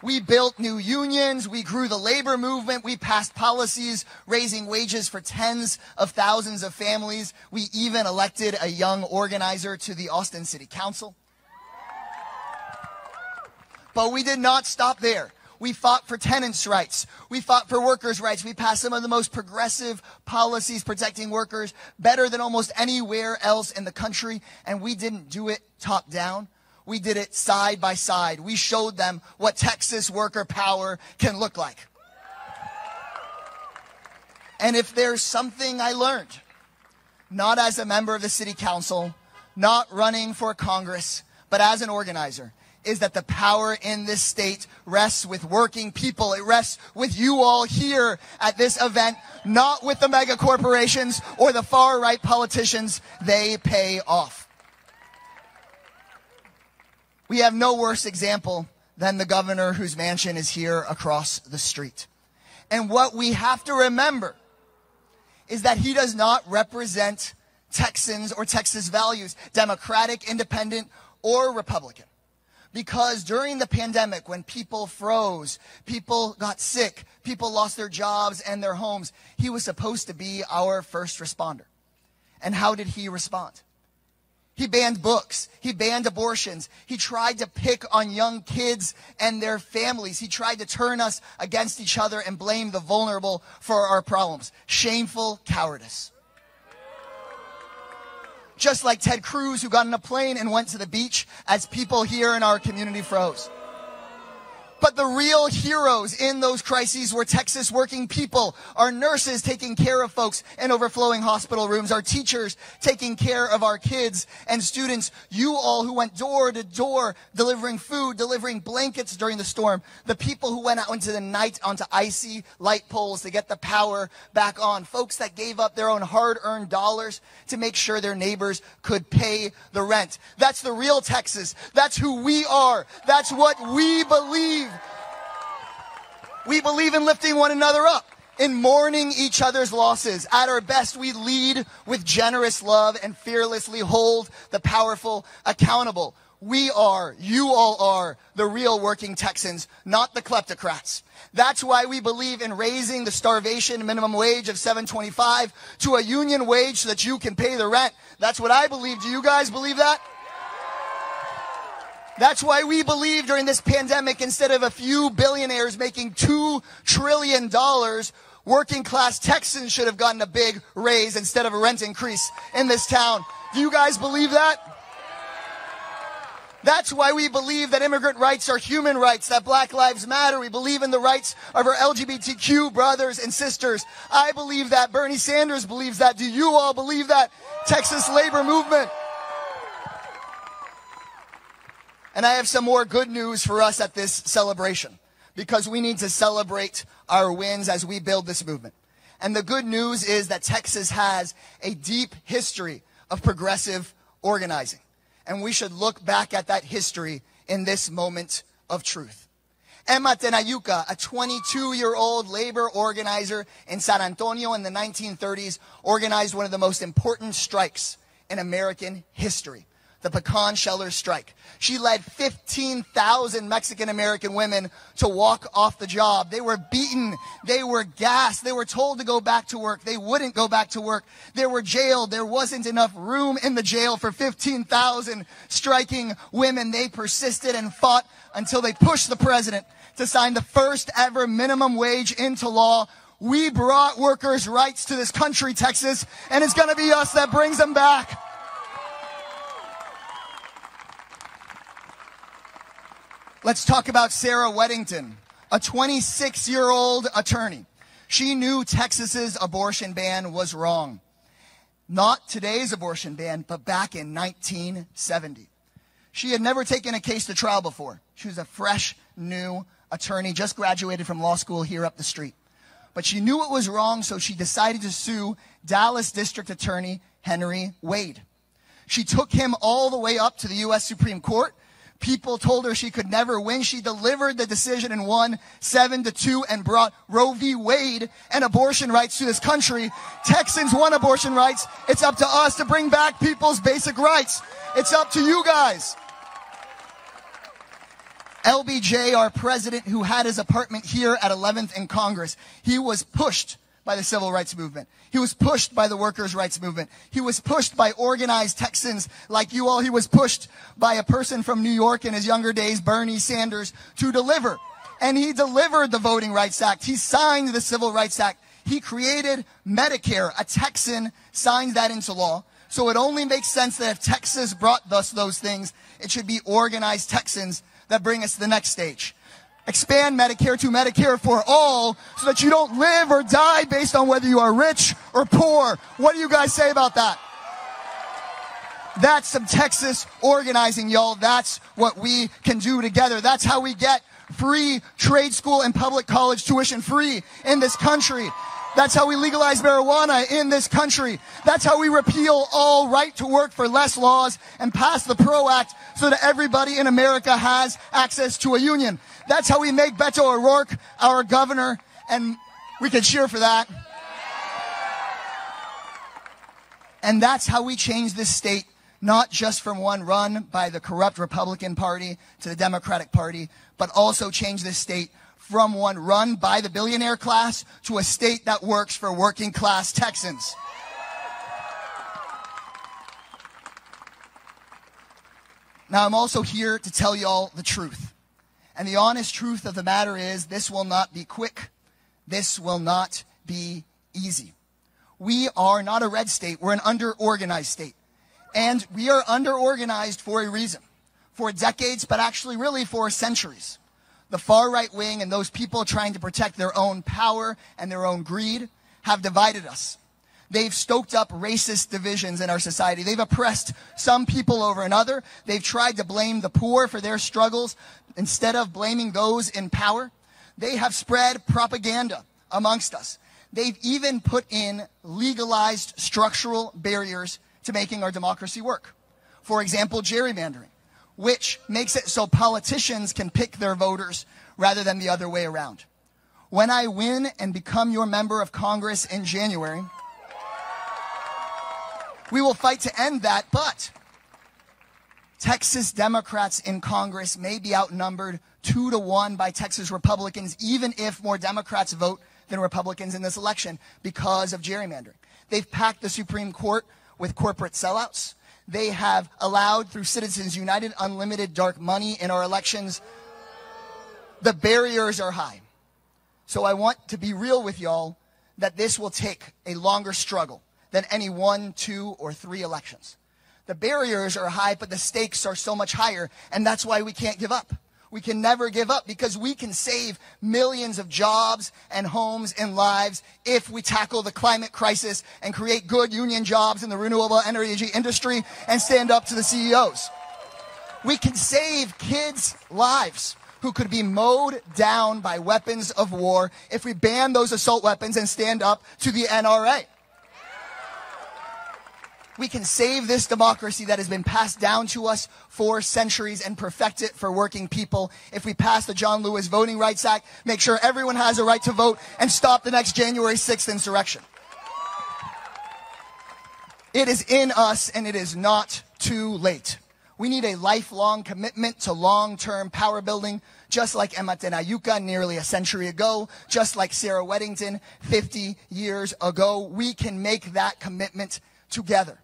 We built new unions, we grew the labor movement, we passed policies raising wages for tens of thousands of families. We even elected a young organizer to the Austin City Council. But we did not stop there. We fought for tenants' rights. We fought for workers' rights. We passed some of the most progressive policies protecting workers, better than almost anywhere else in the country. And we didn't do it top down. We did it side by side. We showed them what Texas worker power can look like. And if there's something I learned, not as a member of the city council, not running for Congress, but as an organizer, is that the power in this state rests with working people. It rests with you all here at this event, not with the mega corporations or the far-right politicians. They pay off. We have no worse example than the governor whose mansion is here across the street. And what we have to remember is that he does not represent Texans or Texas values, Democratic, Independent, or Republican. Because during the pandemic, when people froze, people got sick, people lost their jobs and their homes, he was supposed to be our first responder. And how did he respond? He banned books. He banned abortions. He tried to pick on young kids and their families. He tried to turn us against each other and blame the vulnerable for our problems. Shameful cowardice. Just like Ted Cruz, who got on a plane and went to the beach as people here in our community froze. But the real heroes in those crises were Texas working people, our nurses taking care of folks in overflowing hospital rooms, our teachers taking care of our kids and students, you all who went door to door delivering food, delivering blankets during the storm, the people who went out into the night onto icy light poles to get the power back on, folks that gave up their own hard-earned dollars to make sure their neighbors could pay the rent. That's the real Texas. That's who we are. That's what we believe. We believe in lifting one another up, in mourning each other's losses. At our best, we lead with generous love and fearlessly hold the powerful accountable. We are, you all are, the real working Texans, not the kleptocrats. That's why we believe in raising the starvation minimum wage of $7.25 to a union wage so that you can pay the rent. That's what I believe. Do you guys believe that? That's why we believe during this pandemic, instead of a few billionaires making $2 trillion, working class Texans should have gotten a big raise instead of a rent increase in this town. Do you guys believe that? That's why we believe that immigrant rights are human rights, that Black Lives Matter. We believe in the rights of our LGBTQ brothers and sisters. I believe that. Bernie Sanders believes that. Do you all believe that? Texas labor movement. And I have some more good news for us at this celebration, because we need to celebrate our wins as we build this movement. And the good news is that Texas has a deep history of progressive organizing. And we should look back at that history in this moment of truth. Emma Tenayuca, a 22-year-old labor organizer in San Antonio in the 1930s, organized one of the most important strikes in American history, the pecan sheller strike. She led 15,000 Mexican-American women to walk off the job. They were beaten. They were gassed. They were told to go back to work. They wouldn't go back to work. They were jailed. There wasn't enough room in the jail for 15,000 striking women. They persisted and fought until they pushed the president to sign the first ever minimum wage into law. We brought workers' rights to this country, Texas, and it's going to be us that brings them back. Let's talk about Sarah Weddington, a 26-year-old attorney. She knew Texas's abortion ban was wrong. Not today's abortion ban, but back in 1970. She had never taken a case to trial before. She was a fresh, new attorney, just graduated from law school here up the street. But she knew it was wrong, so she decided to sue Dallas District Attorney Henry Wade. She took him all the way up to the U.S. Supreme Court. People told her she could never win. She delivered the decision and won 7-2 and brought Roe v. Wade and abortion rights to this country. Texans won abortion rights. It's up to us to bring back people's basic rights. It's up to you guys. LBJ, our president, who had his apartment here at 11th and Congress, he was pushed by the civil rights movement. He was pushed by the workers' rights movement. He was pushed by organized Texans like you all. He was pushed by a person from New York in his younger days, Bernie Sanders, to deliver. And he delivered the Voting Rights Act. He signed the Civil Rights Act. He created Medicare. A Texan signed that into law. So it only makes sense that if Texas brought us those things, it should be organized Texans that bring us to the next stage. Expand Medicare to Medicare for all so that you don't live or die based on whether you are rich or poor. What do you guys say about that? That's some Texas organizing, y'all. That's what we can do together. That's how we get free trade school and public college tuition free in this country. That's how we legalize marijuana in this country. That's how we repeal all right to work for less laws and pass the PRO Act so that everybody in America has access to a union. That's how we make Beto O'Rourke our governor, and we can cheer for that. And that's how we change this state not just from one run by the corrupt Republican Party to the Democratic Party, but also change this state from one run by the billionaire class to a state that works for working class Texans. Now, I'm also here to tell y'all the truth. And the honest truth of the matter is this will not be quick. This will not be easy. We are not a red state. We're an under-organized state. And we are under-organized for a reason. For decades, but actually really for centuries. The far-right wing and those people trying to protect their own power and their own greed have divided us. They've stoked up racist divisions in our society. They've oppressed some people over another. They've tried to blame the poor for their struggles instead of blaming those in power. They have spread propaganda amongst us. They've even put in legalized structural barriers to making our democracy work. For example, gerrymandering, which makes it so politicians can pick their voters rather than the other way around. When I win and become your member of Congress in January, we will fight to end that, but Texas Democrats in Congress may be outnumbered 2-1 by Texas Republicans, even if more Democrats vote than Republicans in this election because of gerrymandering. They've packed the Supreme Court with corporate sellouts. They have allowed, through Citizens United, unlimited dark money in our elections. The barriers are high. So I want to be real with y'all that this will take a longer struggle than any 1, 2, or 3 elections. The barriers are high, but the stakes are so much higher, and that's why we can't give up. We can never give up because we can save millions of jobs and homes and lives if we tackle the climate crisis and create good union jobs in the renewable energy industry and stand up to the CEOs. We can save kids' lives who could be mowed down by weapons of war if we ban those assault weapons and stand up to the NRA. We can save this democracy that has been passed down to us for centuries and perfect it for working people if we pass the John Lewis Voting Rights Act, make sure everyone has a right to vote, and stop the next January 6th insurrection. It is in us, and it is not too late. We need a lifelong commitment to long-term power building, just like Emma Tenayuca nearly a century ago, just like Sarah Weddington 50 years ago. We can make that commitment together.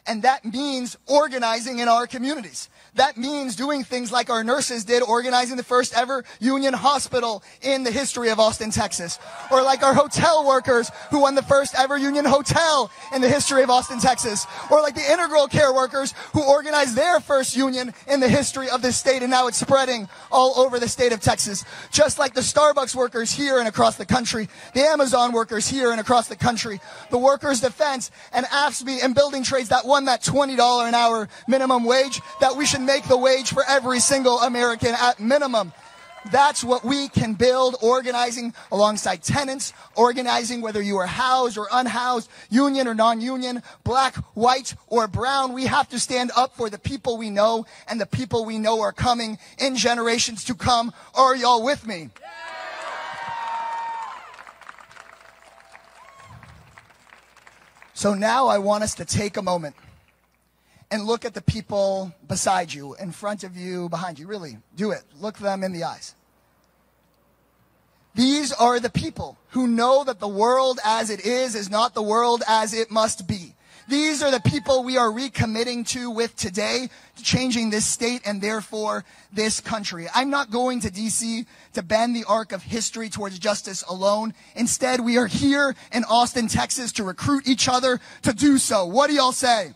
And that means organizing in our communities. That means doing things like our nurses did, organizing the first ever union hospital in the history of Austin, Texas. Or like our hotel workers who won the first ever union hotel in the history of Austin, Texas. Or like the integral care workers who organized their first union in the history of this state, and now it's spreading all over the state of Texas. Just like the Starbucks workers here and across the country, the Amazon workers here and across the country, the workers' defense and AFSCME and building trades that won that $20 an hour minimum wage, that we should make the wage for every single American at minimum. That's what we can build, organizing alongside tenants, organizing whether you are housed or unhoused, union or non-union, black, white, or brown. We have to stand up for the people we know, and the people we know are coming in generations to come. Are y'all with me? So now I want us to take a moment and look at the people beside you, in front of you, behind you. Really, do it. Look them in the eyes. These are the people who know that the world as it is not the world as it must be. These are the people we are recommitting to with today, to changing this state and therefore this country. I'm not going to D.C. to bend the arc of history towards justice alone. Instead, we are here in Austin, Texas to recruit each other to do so. What do y'all say?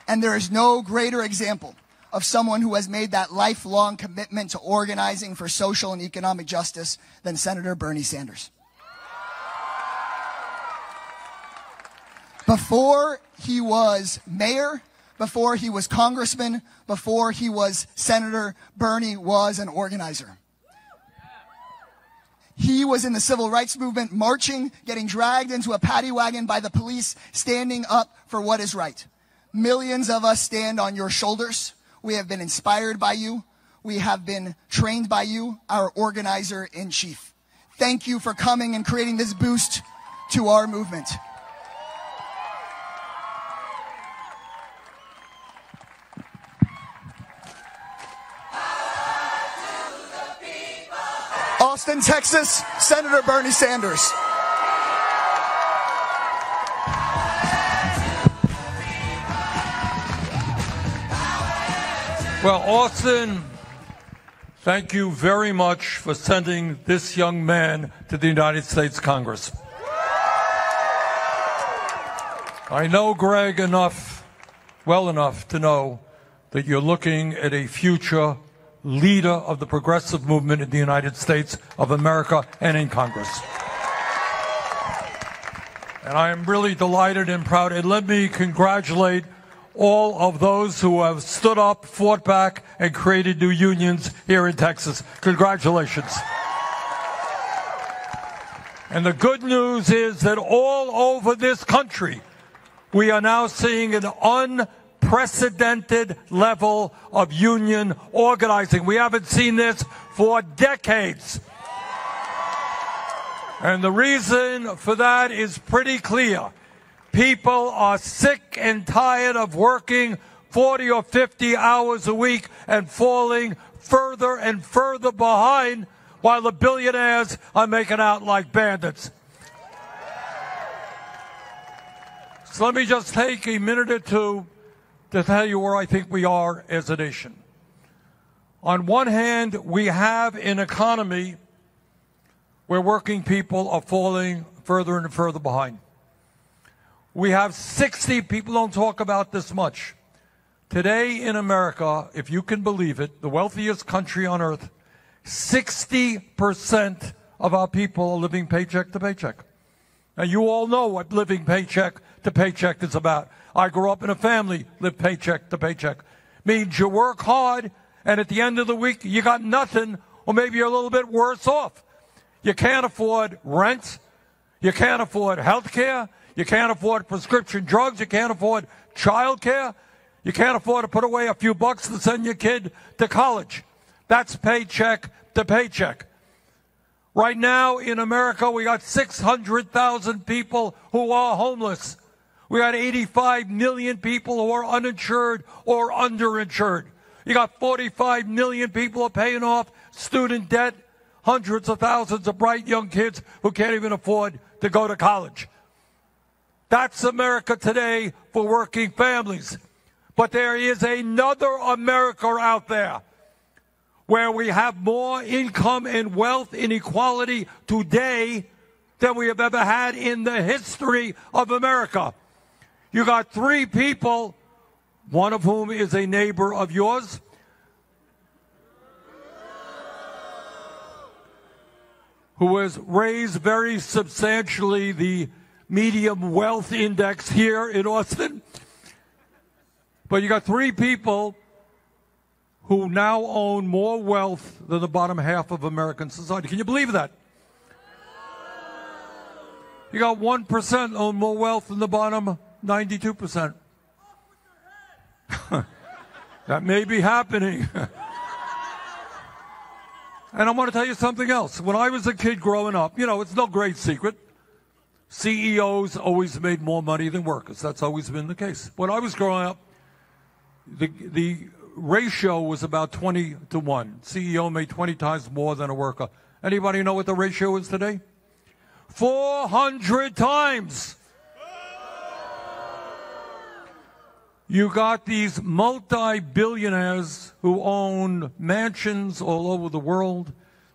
And there is no greater example of someone who has made that lifelong commitment to organizing for social and economic justice than Senator Bernie Sanders. Before he was mayor, before he was congressman, before he was senator, Bernie was an organizer. He was in the civil rights movement, marching, getting dragged into a paddy wagon by the police, standing up for what is right. Millions of us stand on your shoulders. We have been inspired by you. We have been trained by you, our organizer in chief. Thank you for coming and creating this boost to our movement. Austin, Texas, Senator Bernie Sanders. Well, Austin, thank you very much for sending this young man to the United States Congress. I know Greg well enough to know that you're looking at a future leader of the progressive movement in the United States of America and in Congress. And I am really delighted and proud. And let me congratulate all of those who have stood up, fought back, and created new unions here in Texas. Congratulations. And the good news is that all over this country, we are now seeing an unprecedented level of union organizing. We haven't seen this for decades. And the reason for that is pretty clear. People are sick and tired of working 40 or 50 hours a week and falling further and further behind while the billionaires are making out like bandits. So let me just take a minute or two to tell you where I think we are as a nation. On one hand, we have an economy where working people are falling further and further behind. We have 60, people don't talk about this much. Today in America, if you can believe it, the wealthiest country on earth, 60% of our people are living paycheck to paycheck. Now, you all know what living paycheck to paycheck is about. I grew up in a family, lived paycheck to paycheck. Means you work hard, and at the end of the week, you got nothing, or maybe you're a little bit worse off. You can't afford rent. You can't afford health care. You can't afford prescription drugs. You can't afford child care. You can't afford to put away a few bucks to send your kid to college. That's paycheck to paycheck. Right now in America, we got 600,000 people who are homeless. We got 85 million people who are uninsured or underinsured. You got 45 million people who are paying off student debt. Hundreds of thousands of bright young kids who can't even afford to go to college. That's America today for working families. But there is another America out there where we have more income and wealth inequality today than we have ever had in the history of America. You got 3 people, one of whom is a neighbor of yours, who has raised very substantially the medium wealth index here in Austin. But you got 3 people who now own more wealth than the bottom half of American society. Can you believe that? You got 1% own more wealth than the bottom 92%. That may be happening. And I want to tell you something else. When I was a kid growing up, it's no great secret. CEOs always made more money than workers. That's always been the case. When I was growing up, the ratio was about 20 to 1. CEO made 20 times more than a worker. Anybody know what the ratio is today? 400 times. You got these multi-billionaires who own mansions all over the world.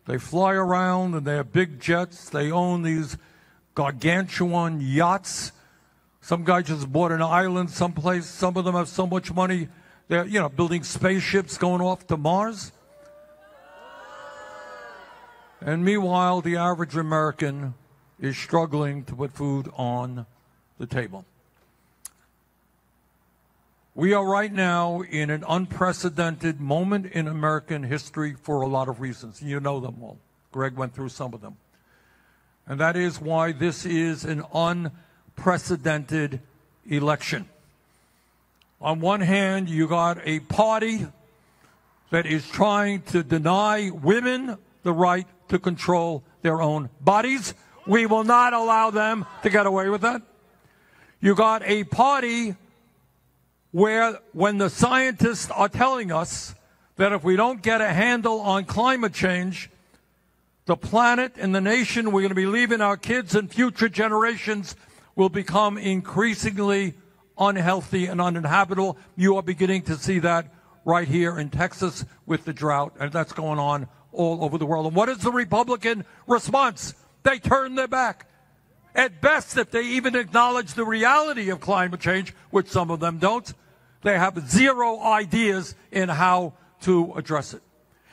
They fly around and they have big jets. They own these gargantuan yachts. Some guy just bought an island someplace. Some of them have so much money, they're, building spaceships going off to Mars. And meanwhile, the average American is struggling to put food on the table. We are right now in an unprecedented moment in American history for a lot of reasons. You know them all. Greg went through some of them. And that is why this is an unprecedented election. On one hand, you got a party that is trying to deny women the right to control their own bodies, We will not allow them to get away with that. You got a party where, when the scientists are telling us that if we don't get a handle on climate change, the planet and the nation we're going to be leaving our kids and future generations will become increasingly unhealthy and uninhabitable. You are beginning to see that right here in Texas with the drought, and that's going on all over the world. And what is the Republican response? They turn their back. At best, if they even acknowledge the reality of climate change, which some of them don't, they have zero ideas in how to address it.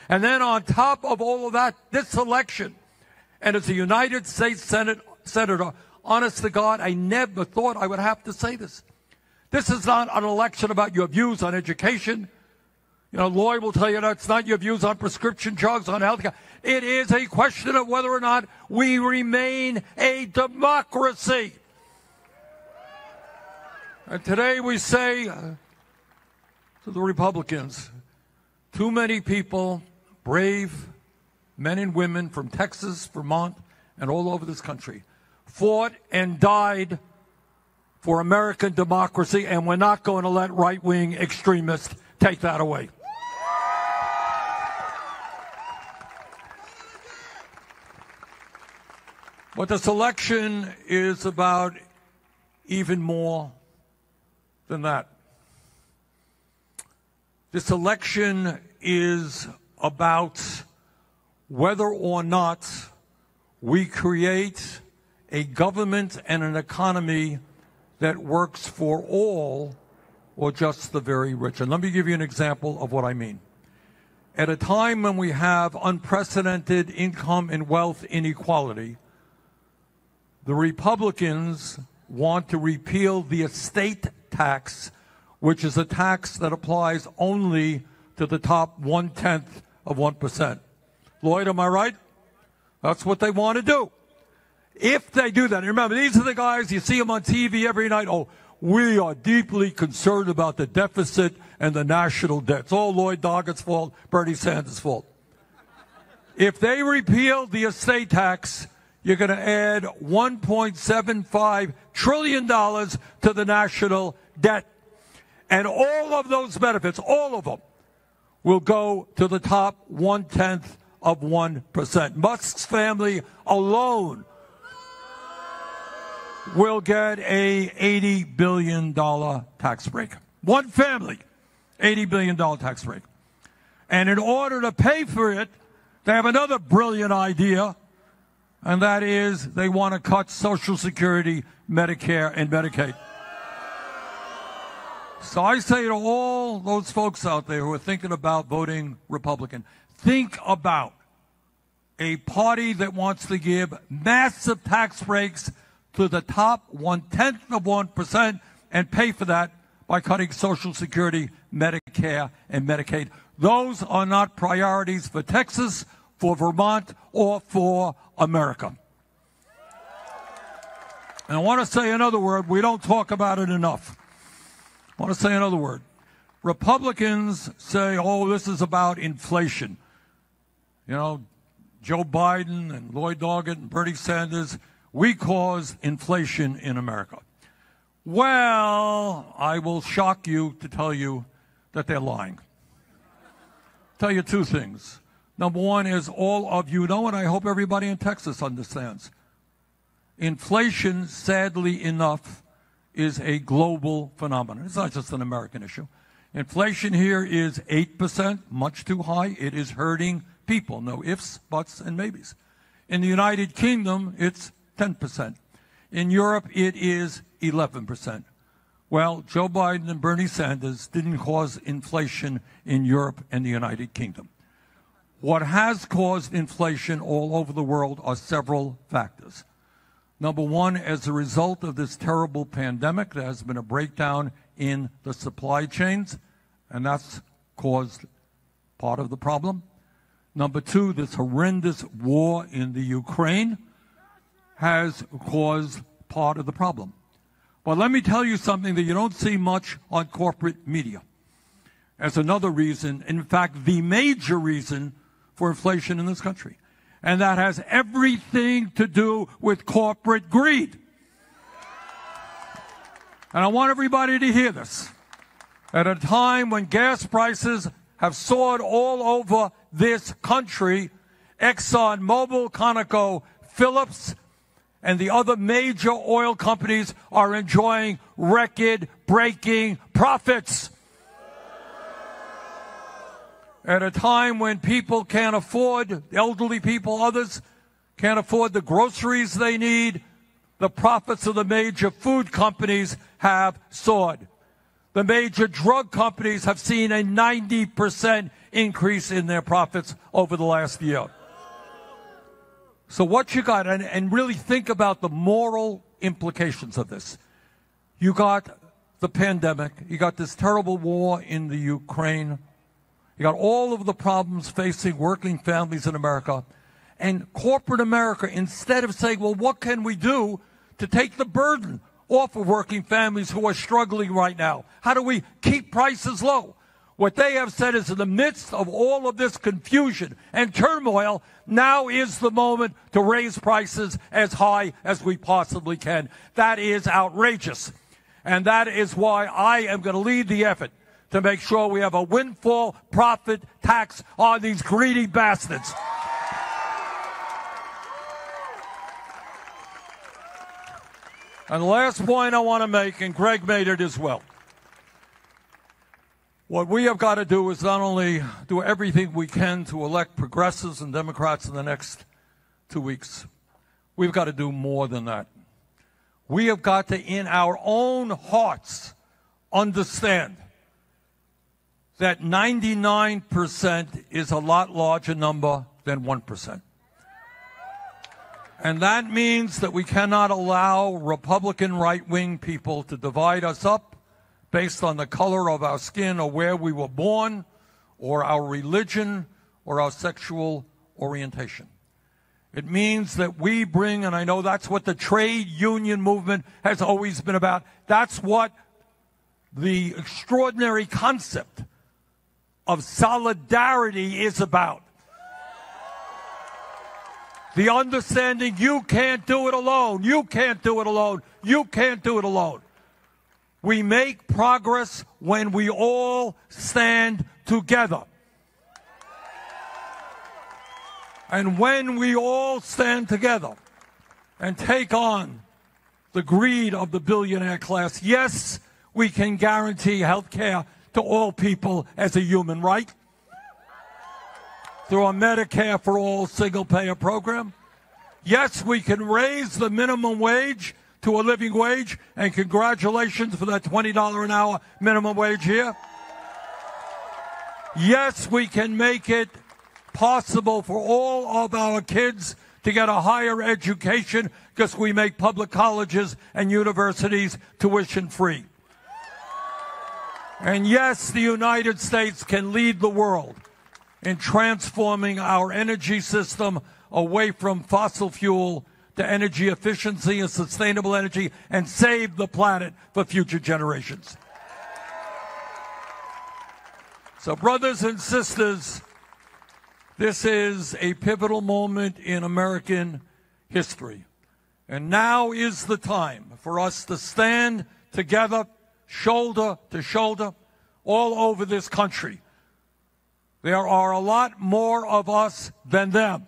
And then on top of all of that, this election, and as a United States Senator, honest to God, I never thought I would have to say this. This is not an election about your views on education. You know, Lloyd will tell you that it's not your views on prescription drugs, on health care. It is a question of whether or not we remain a democracy. And today we say to the Republicans, too many people, brave men and women from Texas, Vermont, and all over this country, fought and died for American democracy, and we're not going to let right-wing extremists take that away. But this election is about even more than that. This election is about whether or not we create a government and an economy that works for all or just the very rich. And let me give you an example of what I mean. At a time when we have unprecedented income and wealth inequality, the Republicans want to repeal the estate tax, which is a tax that applies only to the top 1/10 of 1%. Lloyd, am I right? That's what they want to do. If they do that, and remember, these are the guys, you see them on TV every night. Oh, we are deeply concerned about the deficit and the national debt. It's all Lloyd Doggett's fault, Bernie Sanders' fault. If they repeal the estate tax, you're going to add $1.75 trillion to the national debt. And all of those benefits, all of them, will go to the top 1/10 of 1%. Musk's family alone will get a $80 billion tax break. One family, $80 billion tax break. And in order to pay for it, they have another brilliant idea, and that is they want to cut Social Security, Medicare, and Medicaid. So I say to all those folks out there who are thinking about voting Republican, think about a party that wants to give massive tax breaks to the top 1/10 of 1% and pay for that by cutting Social Security, Medicare, and Medicaid. Those are not priorities for Texas, for Vermont, or for America. And I want to say another word. We don't talk about it enough. I want to say another word. Republicans say, oh, this is about inflation. You know, Joe Biden and Lloyd Doggett and Bernie Sanders, we caused inflation in America. Well, I will shock you to tell you that they're lying. I'll tell you two things. Number one is all of you know, and I hope everybody in Texas understands. Inflation, sadly enough, is a global phenomenon. It's not just an American issue. Inflation here is 8%, much too high. It is hurting people. No ifs, buts, and maybes. In the United Kingdom, it's 10%. In Europe, it is 11%. Well, Joe Biden and Bernie Sanders didn't cause inflation in Europe and the United Kingdom. What has caused inflation all over the world are several factors. Number one, as a result of this terrible pandemic, there has been a breakdown in the supply chains, and that's caused part of the problem. Number two, this horrendous war in the Ukraine has caused part of the problem. But let me tell you something that you don't see much on corporate media as another reason, in fact, the major reason for inflation in this country. And that has everything to do with corporate greed. And I want everybody to hear this. At a time when gas prices have soared all over this country, Exxon, Mobil, Conoco, Phillips, and the other major oil companies are enjoying record-breaking profits. At a time when people can't afford, elderly people, others, can't afford the groceries they need, the profits of the major food companies have soared. The major drug companies have seen a 90% increase in their profits over the last year. So what you got, and really think about the moral implications of this. You got the pandemic. You got this terrible war in the Ukraine. You got all of the problems facing working families in America. And corporate America, instead of saying, well, what can we do to take the burden off of working families who are struggling right now? How do we keep prices low? What they have said is, in the midst of all of this confusion and turmoil, now is the moment to raise prices as high as we possibly can. That is outrageous. And that is why I am going to lead the effort to make sure we have a windfall profit tax on these greedy bastards. And the last point I want to make, and Greg made it as well. What we have got to do is not only do everything we can to elect progressives and Democrats in the next 2 weeks, we've got to do more than that. We have got to, in our own hearts, understand that 99% is a lot larger number than 1%. And that means that we cannot allow Republican right-wing people to divide us up based on the color of our skin or where we were born or our religion or our sexual orientation. It means that we bring, and I know that's what the trade union movement has always been about. That's what the extraordinary concept of solidarity is about. The understanding you can't do it alone. You can't do it alone. You can't do it alone. We make progress when we all stand together. And when we all stand together and take on the greed of the billionaire class, yes, we can guarantee health care to all people as a human right through a Medicare for All single-payer program. Yes, we can raise the minimum wage to a living wage, and congratulations for that $20 an hour minimum wage here. Yes, we can make it possible for all of our kids to get a higher education because we make public colleges and universities tuition free. And yes, the United States can lead the world in transforming our energy system away from fossil fuel to energy efficiency and sustainable energy and save the planet for future generations. So, brothers and sisters, this is a pivotal moment in American history. And now is the time for us to stand together, shoulder to shoulder, all over this country. There are a lot more of us than them.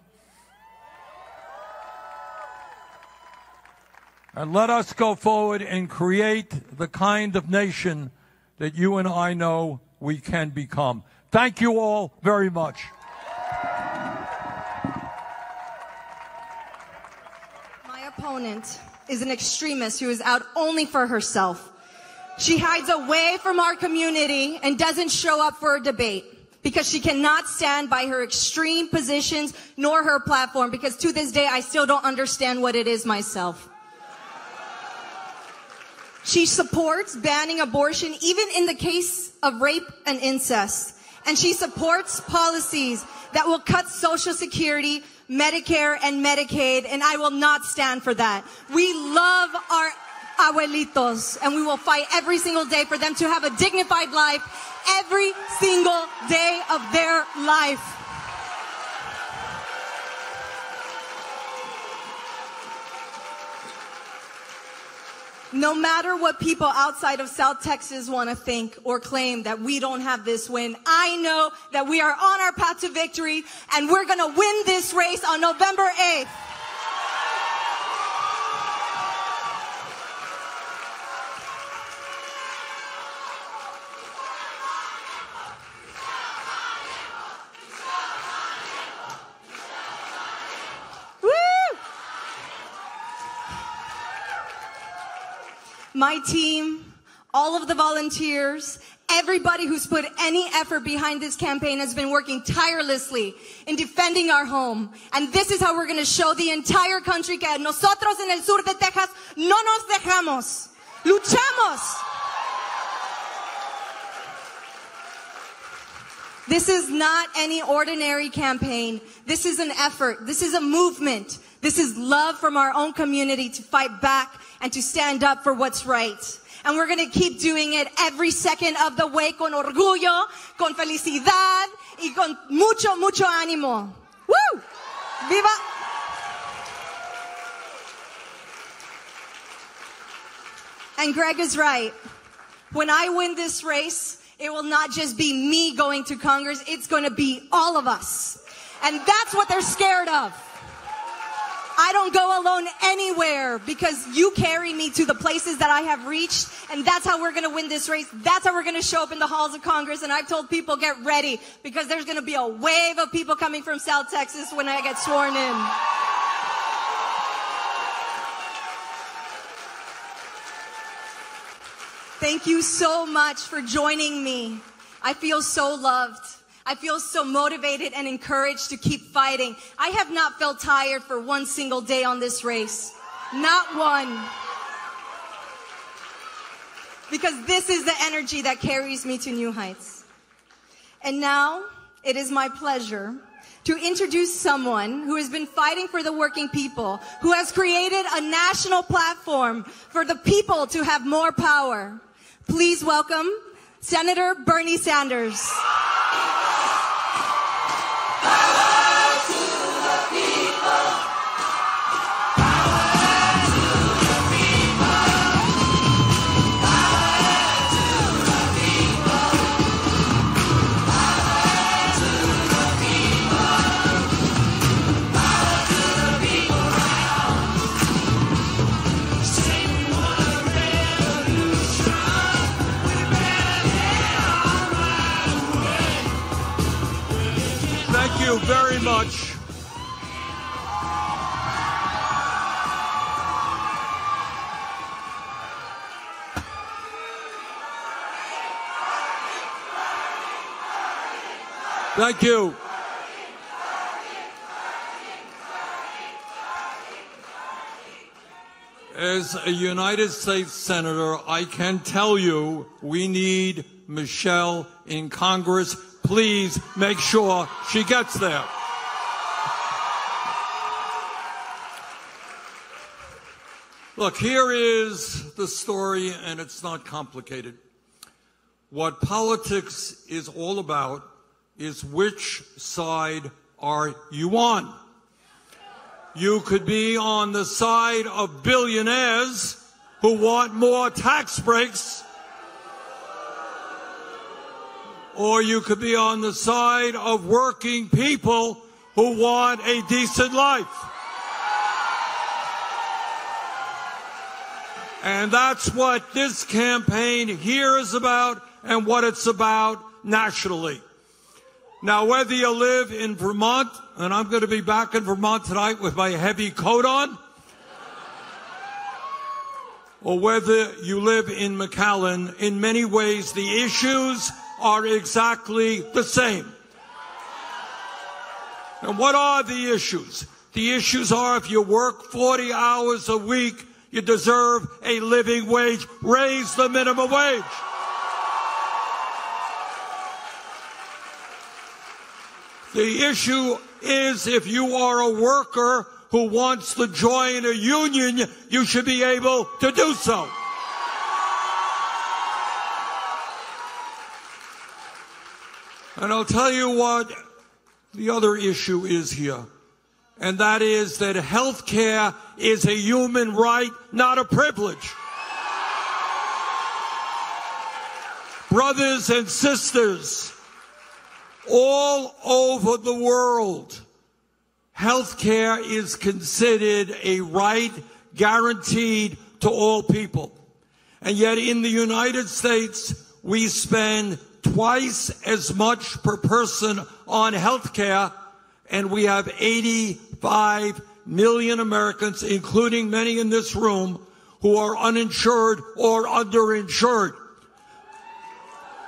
And let us go forward and create the kind of nation that you and I know we can become. Thank you all very much. My opponent is an extremist who is out only for herself. She hides away from our community and doesn't show up for a debate because she cannot stand by her extreme positions nor her platform, because to this day I still don't understand what it is myself. She supports banning abortion even in the case of rape and incest. And she supports policies that will cut Social Security, Medicare, and Medicaid, and I will not stand for that. We love our abuelitos, and we will fight every single day for them to have a dignified life every single day of their life. No matter what people outside of South Texas want to think or claim that we don't have this win, I know that we are on our path to victory, and we're going to win this race on November 8th. My team, all of the volunteers, everybody who's put any effort behind this campaign has been working tirelessly in defending our home. And this is how we're going to show the entire country que nosotros en el sur de Texas no nos dejamos. Luchamos. This is not any ordinary campaign. This is an effort. This is a movement. This is love from our own community to fight back and to stand up for what's right. And we're going to keep doing it every second of the way con orgullo, con felicidad, y con mucho, mucho ánimo. Woo! Viva! And Greg is right. When I win this race, it will not just be me going to Congress, it's going to be all of us. And that's what they're scared of. I don't go alone anywhere because you carry me to the places that I have reached, and that's how we're going to win this race. That's how we're going to show up in the halls of Congress. And I've told people, get ready, because there's going to be a wave of people coming from South Texas when I get sworn in. Thank you so much for joining me. I feel so loved. I feel so motivated and encouraged to keep fighting. I have not felt tired for one single day on this race. Not one. Because this is the energy that carries me to new heights. And now, it is my pleasure to introduce someone who has been fighting for the working people, who has created a national platform for the people to have more power. Please welcome Senator Bernie Sanders. Thank you very much. Thank you. As a United States Senator, I can tell you we need Michelle in Congress. Please make sure she gets there. Look, here is the story, and it's not complicated. What politics is all about is which side are you on? You could be on the side of billionaires who want more tax breaks, or you could be on the side of working people who want a decent life. And that's what this campaign here is about and what it's about nationally. Now, whether you live in Vermont, and I'm going to be back in Vermont tonight with my heavy coat on, or whether you live in McAllen, in many ways the issues are exactly the same. And what are the issues? The issues are if you work 40 hours a week, you deserve a living wage. Raise the minimum wage. The issue is if you are a worker who wants to join a union, you should be able to do so. And I'll tell you what the other issue is here, and that is that health care is a human right, not a privilege. Brothers and sisters, all over the world, health care is considered a right guaranteed to all people. And yet in the United States, we spend twice as much per person on health care, and we have 85 million Americans, including many in this room, who are uninsured or underinsured.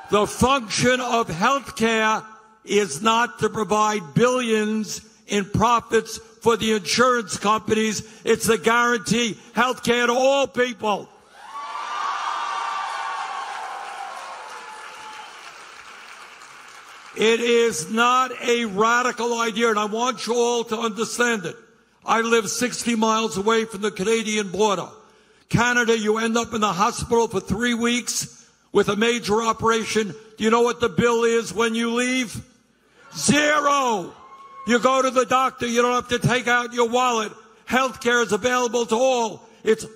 The function of health care is not to provide billions in profits for the insurance companies. It's to guarantee health care to all people. It is not a radical idea, and I want you all to understand it. I live 60 miles away from the Canadian border. Canada, you end up in the hospital for 3 weeks with a major operation. Do you know what the bill is when you leave? Zero. You go to the doctor, you don't have to take out your wallet. Health care is available to all.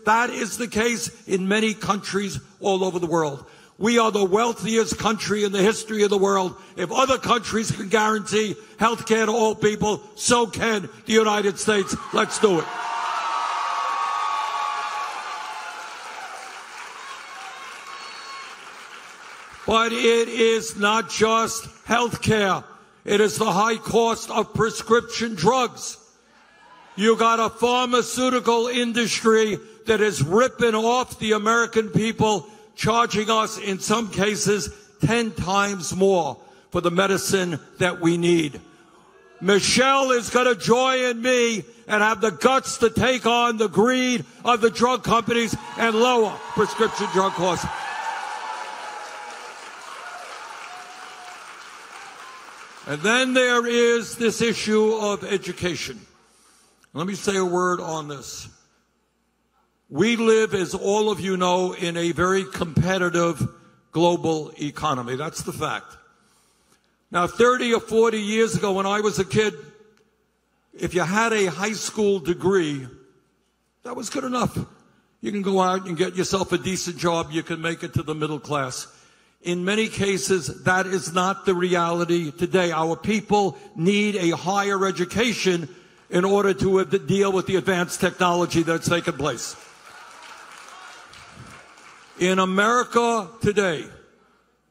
That is the case in many countries all over the world. We are the wealthiest country in the history of the world. If other countries can guarantee health care to all people, so can the United States. Let's do it. But it is not just health care. It is the high cost of prescription drugs. You got a pharmaceutical industry that is ripping off the American people, charging us, in some cases, 10 times more for the medicine that we need. Michelle is going to join me and have the guts to take on the greed of the drug companies and lower prescription drug costs. And then there is this issue of education. Let me say a word on this. We live, as all of you know, in a very competitive global economy. That's the fact. Now, 30 or 40 years ago when I was a kid, if you had a high school degree, that was good enough. You can go out and get yourself a decent job. You can make it to the middle class. In many cases, that is not the reality today. Our people need a higher education in order to deal with the advanced technology that's taken place. In America today,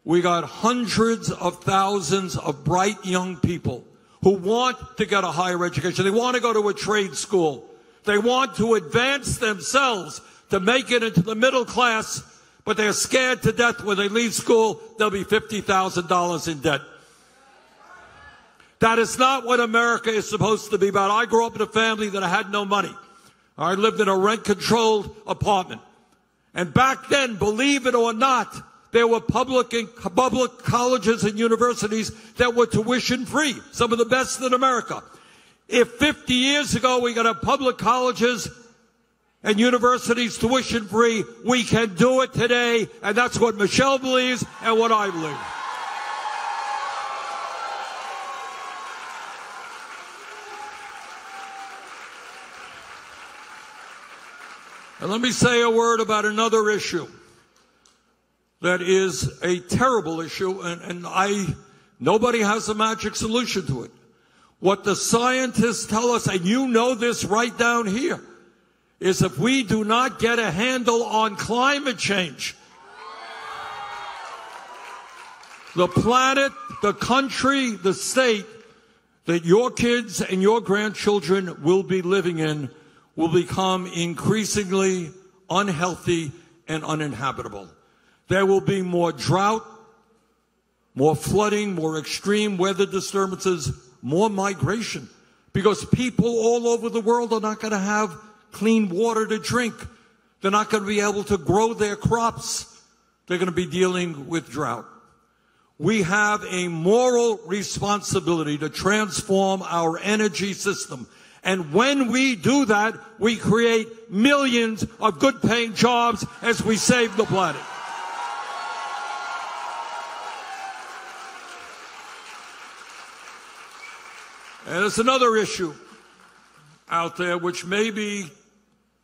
we got hundreds of thousands of bright young people who want to get a higher education. They want to go to a trade school. They want to advance themselves to make it into the middle class, but they're scared to death when they leave school, they'll be $50,000 in debt. That is not what America is supposed to be about. I grew up in a family that had no money. I lived in a rent-controlled apartment. And back then, believe it or not, there were public colleges and universities that were tuition-free, some of the best in America. If 50 years ago we got public colleges and universities tuition-free, we can do it today, and that's what Michelle believes and what I believe. And let me say a word about another issue that is a terrible issue, and nobody has a magic solution to it. What the scientists tell us, and you know this right down here, is if we do not get a handle on climate change, the planet, the country, the state that your kids and your grandchildren will be living in will become increasingly unhealthy and uninhabitable. There will be more drought, more flooding, more extreme weather disturbances, more migration, because people all over the world are not going to have clean water to drink. They're not going to be able to grow their crops. They're going to be dealing with drought. We have a moral responsibility to transform our energy system. And when we do that, we create millions of good-paying jobs as we save the planet. And there's another issue out there which maybe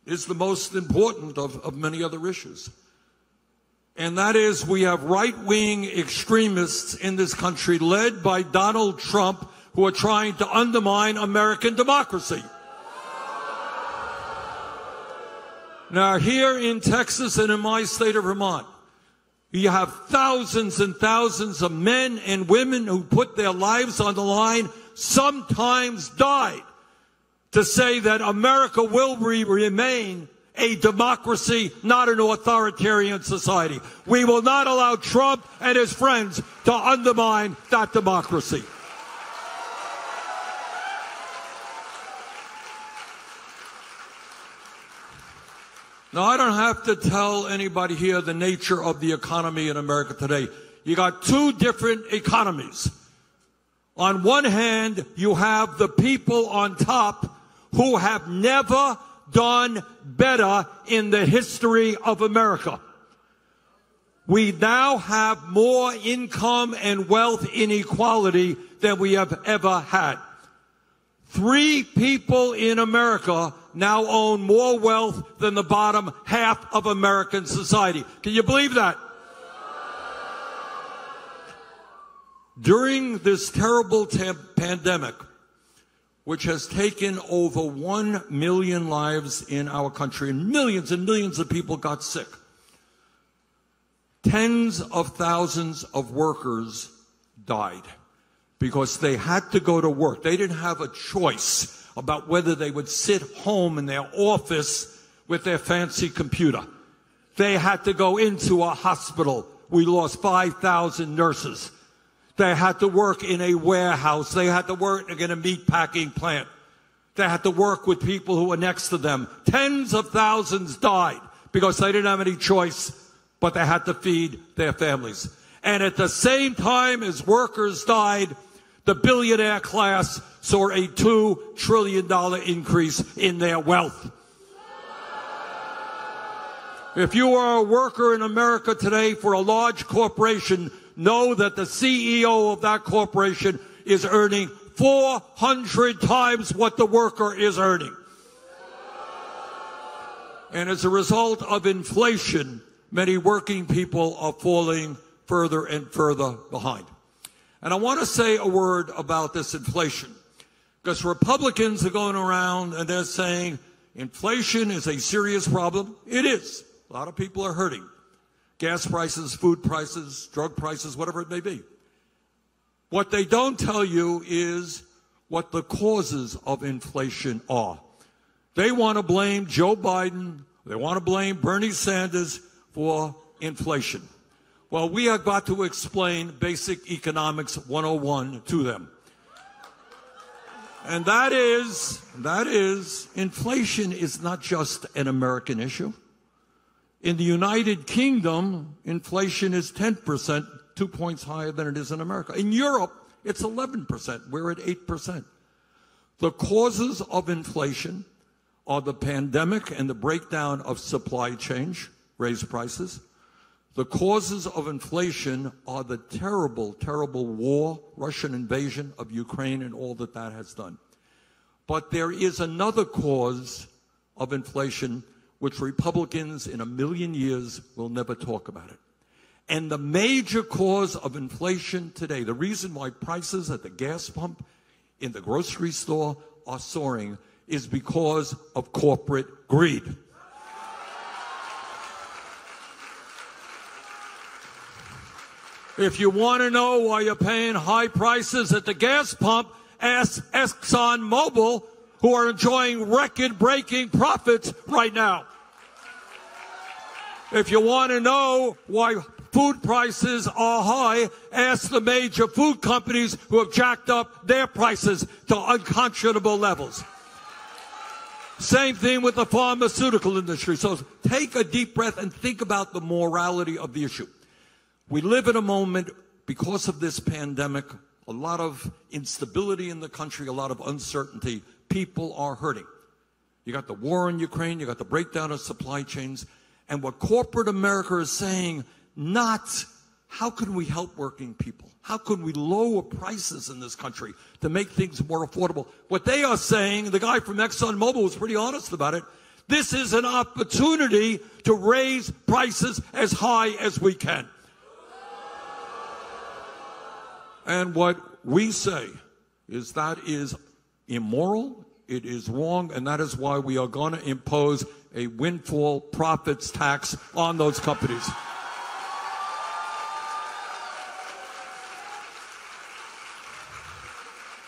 is the most important of many other issues. And that is, we have right-wing extremists in this country led by Donald Trump who are trying to undermine American democracy. Now, here in Texas and in my state of Vermont, you have thousands and thousands of men and women who put their lives on the line, sometimes died, to say that America will remain a democracy, not an authoritarian society. We will not allow Trump and his friends to undermine that democracy. Now, I don't have to tell anybody here the nature of the economy in America today. You got two different economies. On one hand, you have the people on top who have never done better in the history of America. We now have more income and wealth inequality than we have ever had. 3 people in America now own more wealth than the bottom half of American society. Can you believe that? During this terrible pandemic, which has taken over 1 million lives in our country, and millions of people got sick, tens of thousands of workers died because they had to go to work. They didn't have a choice about whether they would sit home in their office with their fancy computer. They had to go into a hospital. We lost 5,000 nurses. They had to work in a warehouse. They had to work in a meat packing plant. They had to work with people who were next to them. Tens of thousands died because they didn't have any choice, but they had to feed their families. And at the same time as workers died, the billionaire class saw a $2 trillion increase in their wealth. If you are a worker in America today for a large corporation, know that the CEO of that corporation is earning 400 times what the worker is earning. And as a result of inflation, many working people are falling further and further behind. And I want to say a word about this inflation, because Republicans are going around and they're saying inflation is a serious problem. It is. A lot of people are hurting. Gas prices, food prices, drug prices, whatever it may be. What they don't tell you is what the causes of inflation are. They want to blame Joe Biden, they want to blame Bernie Sanders for inflation. Well, we have got to explain basic economics 101 to them. And that is, inflation is not just an American issue. In the United Kingdom, inflation is 10%, 2 points higher than it is in America. In Europe, it's 11%. We're at 8%. The causes of inflation are the pandemic and the breakdown of supply chain, raised prices. The causes of inflation are the terrible, terrible war, Russian invasion of Ukraine and all that that has done. But there is another cause of inflation which Republicans in a million years will never talk about it. And the major cause of inflation today, the reason why prices at the gas pump, in the grocery store are soaring, is because of corporate greed. If you want to know why you're paying high prices at the gas pump, ask ExxonMobil, who are enjoying record-breaking profits right now. If you want to know why food prices are high, ask the major food companies who have jacked up their prices to unconscionable levels. Same thing with the pharmaceutical industry. So take a deep breath and think about the morality of the issue. We live in a moment, because of this pandemic, a lot of instability in the country, a lot of uncertainty. People are hurting. You got the war in Ukraine, you got the breakdown of supply chains, and what corporate America is saying, not how can we help working people? How can we lower prices in this country to make things more affordable? What they are saying, the guy from ExxonMobil was pretty honest about it, This is an opportunity to raise prices as high as we can. And what we say is that is immoral, it is wrong, and that is why we are going to impose a windfall profits tax on those companies.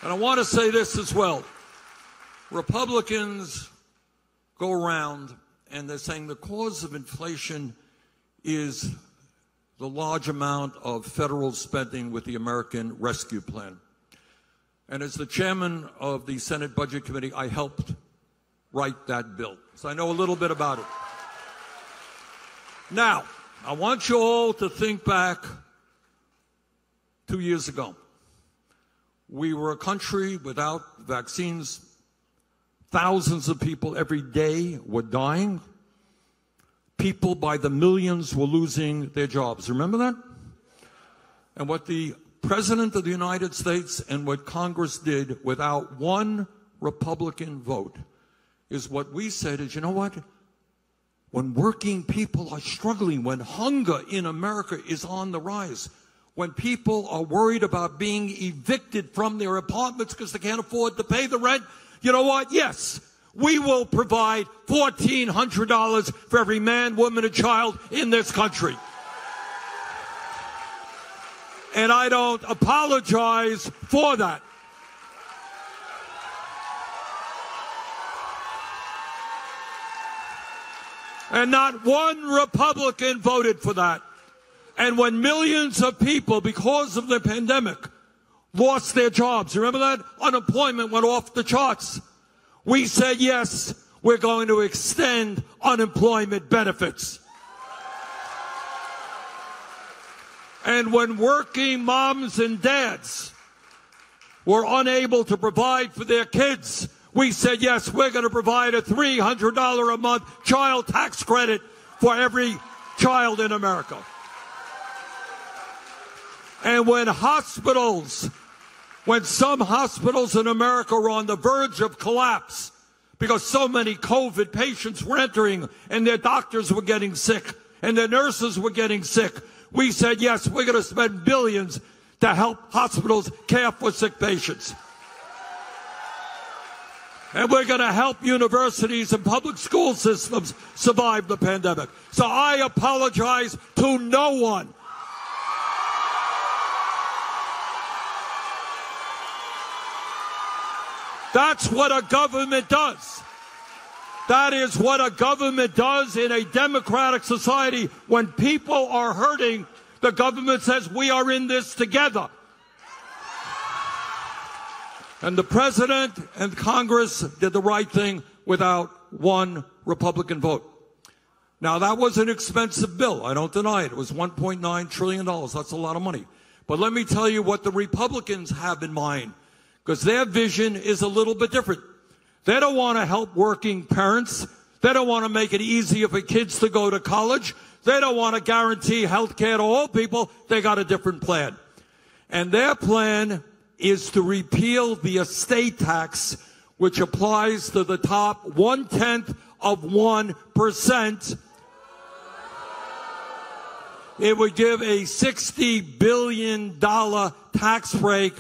And I want to say this as well. Republicans go around and they're saying the cause of inflation is the large amount of federal spending with the American Rescue Plan. And as the chairman of the Senate Budget Committee, I helped write that bill. So I know a little bit about it. Now, I want you all to think back 2 years ago. We were a country without vaccines. Thousands of people every day were dying. People by the millions were losing their jobs. Remember that? And what the President of the United States and what Congress did without one Republican vote is what we said is, you know what? When working people are struggling, when hunger in America is on the rise, when people are worried about being evicted from their apartments because they can't afford to pay the rent, you know what? Yes, we will provide $1,400 for every man, woman, and child in this country. And I don't apologize for that. And not one Republican voted for that. And when millions of people, because of the pandemic, lost their jobs, remember that? Unemployment went off the charts. We said, yes, we're going to extend unemployment benefits. And when working moms and dads were unable to provide for their kids, we said, yes, we're going to provide a $300 a month child tax credit for every child in America. And when some hospitals in America were on the verge of collapse because so many COVID patients were entering and their doctors were getting sick and their nurses were getting sick, we said, yes, we're going to spend billions to help hospitals care for sick patients. And we're going to help universities and public school systems survive the pandemic. So I apologize to no one. That's what a government does. That is what a government does in a democratic society. When people are hurting, the government says, we are in this together. And the president and Congress did the right thing without one Republican vote. Now, that was an expensive bill. I don't deny it. It was $1.9 trillion. That's a lot of money. But let me tell you what the Republicans have in mind, because their vision is a little bit different. They don't want to help working parents. They don't want to make it easier for kids to go to college. They don't want to guarantee health care to all people. They got a different plan. And their plan is to repeal the estate tax, which applies to the top 0.1%. It would give a $60 billion tax break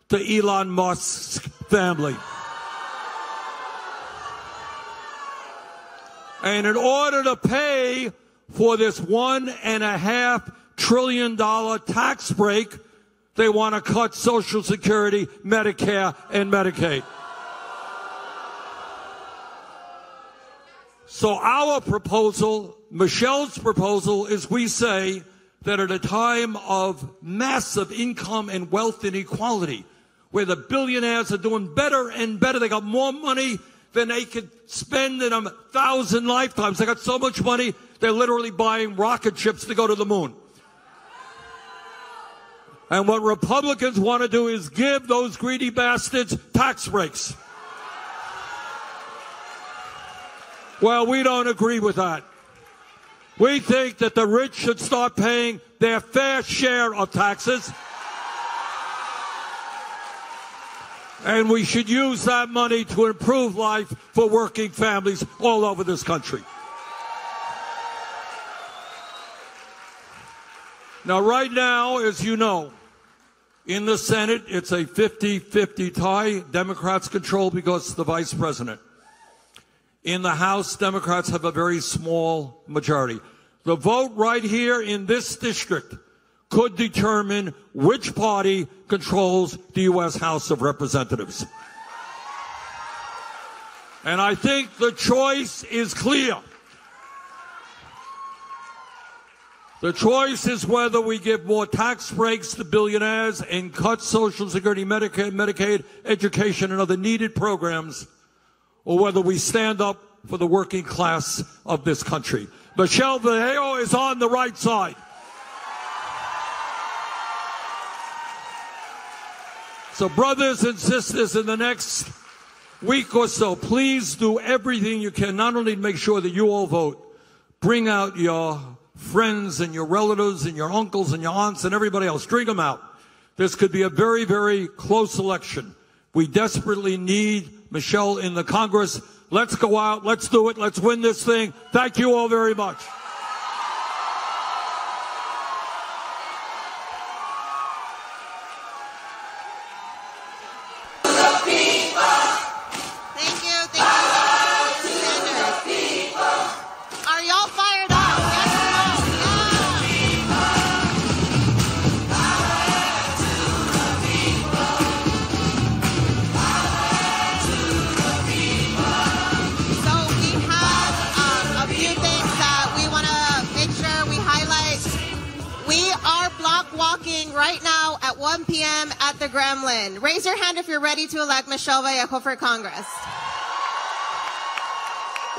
to Elon Musk's family. And in order to pay for this $1.5 trillion tax break, they want to cut Social Security, Medicare, and Medicaid. So our proposal, Michelle's proposal, is we say that at a time of massive income and wealth inequality, where the billionaires are doing better and better, they got more money than they could spend in 1,000 lifetimes. They got so much money, they're literally buying rocket ships to go to the moon. And what Republicans want to do is give those greedy bastards tax breaks. Well, we don't agree with that. We think that the rich should start paying their fair share of taxes. And we should use that money to improve life for working families all over this country. Now, right now, as you know, in the Senate, it's a 50-50 tie. Democrats control because of the vice president. In the House, Democrats have a very small majority. The vote right here in this district could determine which party controls the U.S. House of Representatives. And I think the choice is clear. The choice is whether we give more tax breaks to billionaires and cut Social Security, Medicare, Medicaid, education, and other needed programs, or whether we stand up for the working class of this country. Michelle Vallejo is on the right side. So brothers and sisters, in the next week or so, please do everything you can, not only to make sure that you all vote, bring out your friends and your relatives and your uncles and your aunts and everybody else. Bring them out. This could be a very, very close election. We desperately need Michelle in the Congress. Let's go out. Let's do it. Let's win this thing. Thank you all very much. Right now at 1 p.m. at the Gremlin. Raise your hand if you're ready to elect Michelle Vallejo for Congress.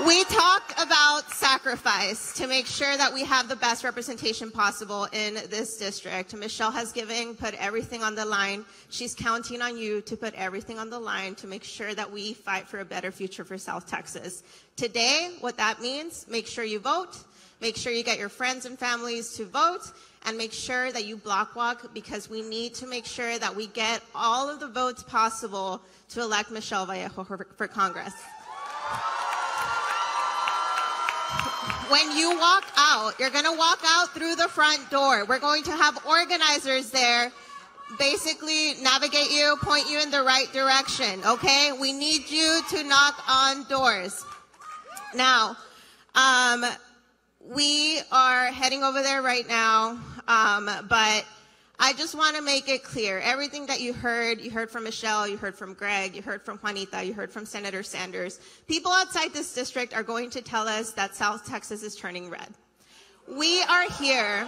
We talk about sacrifice to make sure that we have the best representation possible in this district. Michelle has put everything on the line. She's counting on you to put everything on the line to make sure that we fight for a better future for South Texas. Today, what that means, make sure you vote. Make sure you get your friends and families to vote, and make sure that you block walk, because we need to make sure that we get all of the votes possible to elect Michelle Vallejo for Congress. When you walk out, you're going to walk out through the front door. We're going to have organizers there basically navigate you, point you in the right direction, okay? We need you to knock on doors. Now, we are heading over there right now, but I just want to make it clear. Everything that you heard from Michelle, you heard from Greg, you heard from Juanita, you heard from Senator Sanders. People outside this district are going to tell us that South Texas is turning red. We are here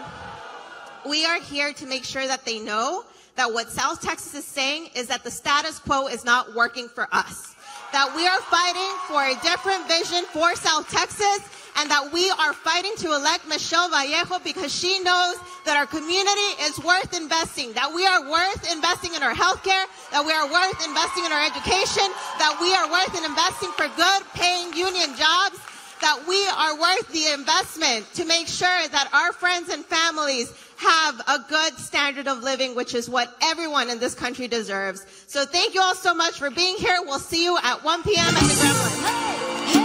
to make sure that they know that what South Texas is saying is that the status quo is not working for us. That we are fighting for a different vision for South Texas, and that we are fighting to elect Michelle Vallejo because she knows that our community is worth investing, that we are worth investing in our health care, that we are worth investing in our education, that we are worth investing for good paying union jobs, that we are worth the investment to make sure that our friends and families have a good standard of living, which is what everyone in this country deserves. So thank you all so much for being here. We'll see you at 1 p.m. at the Gremlin.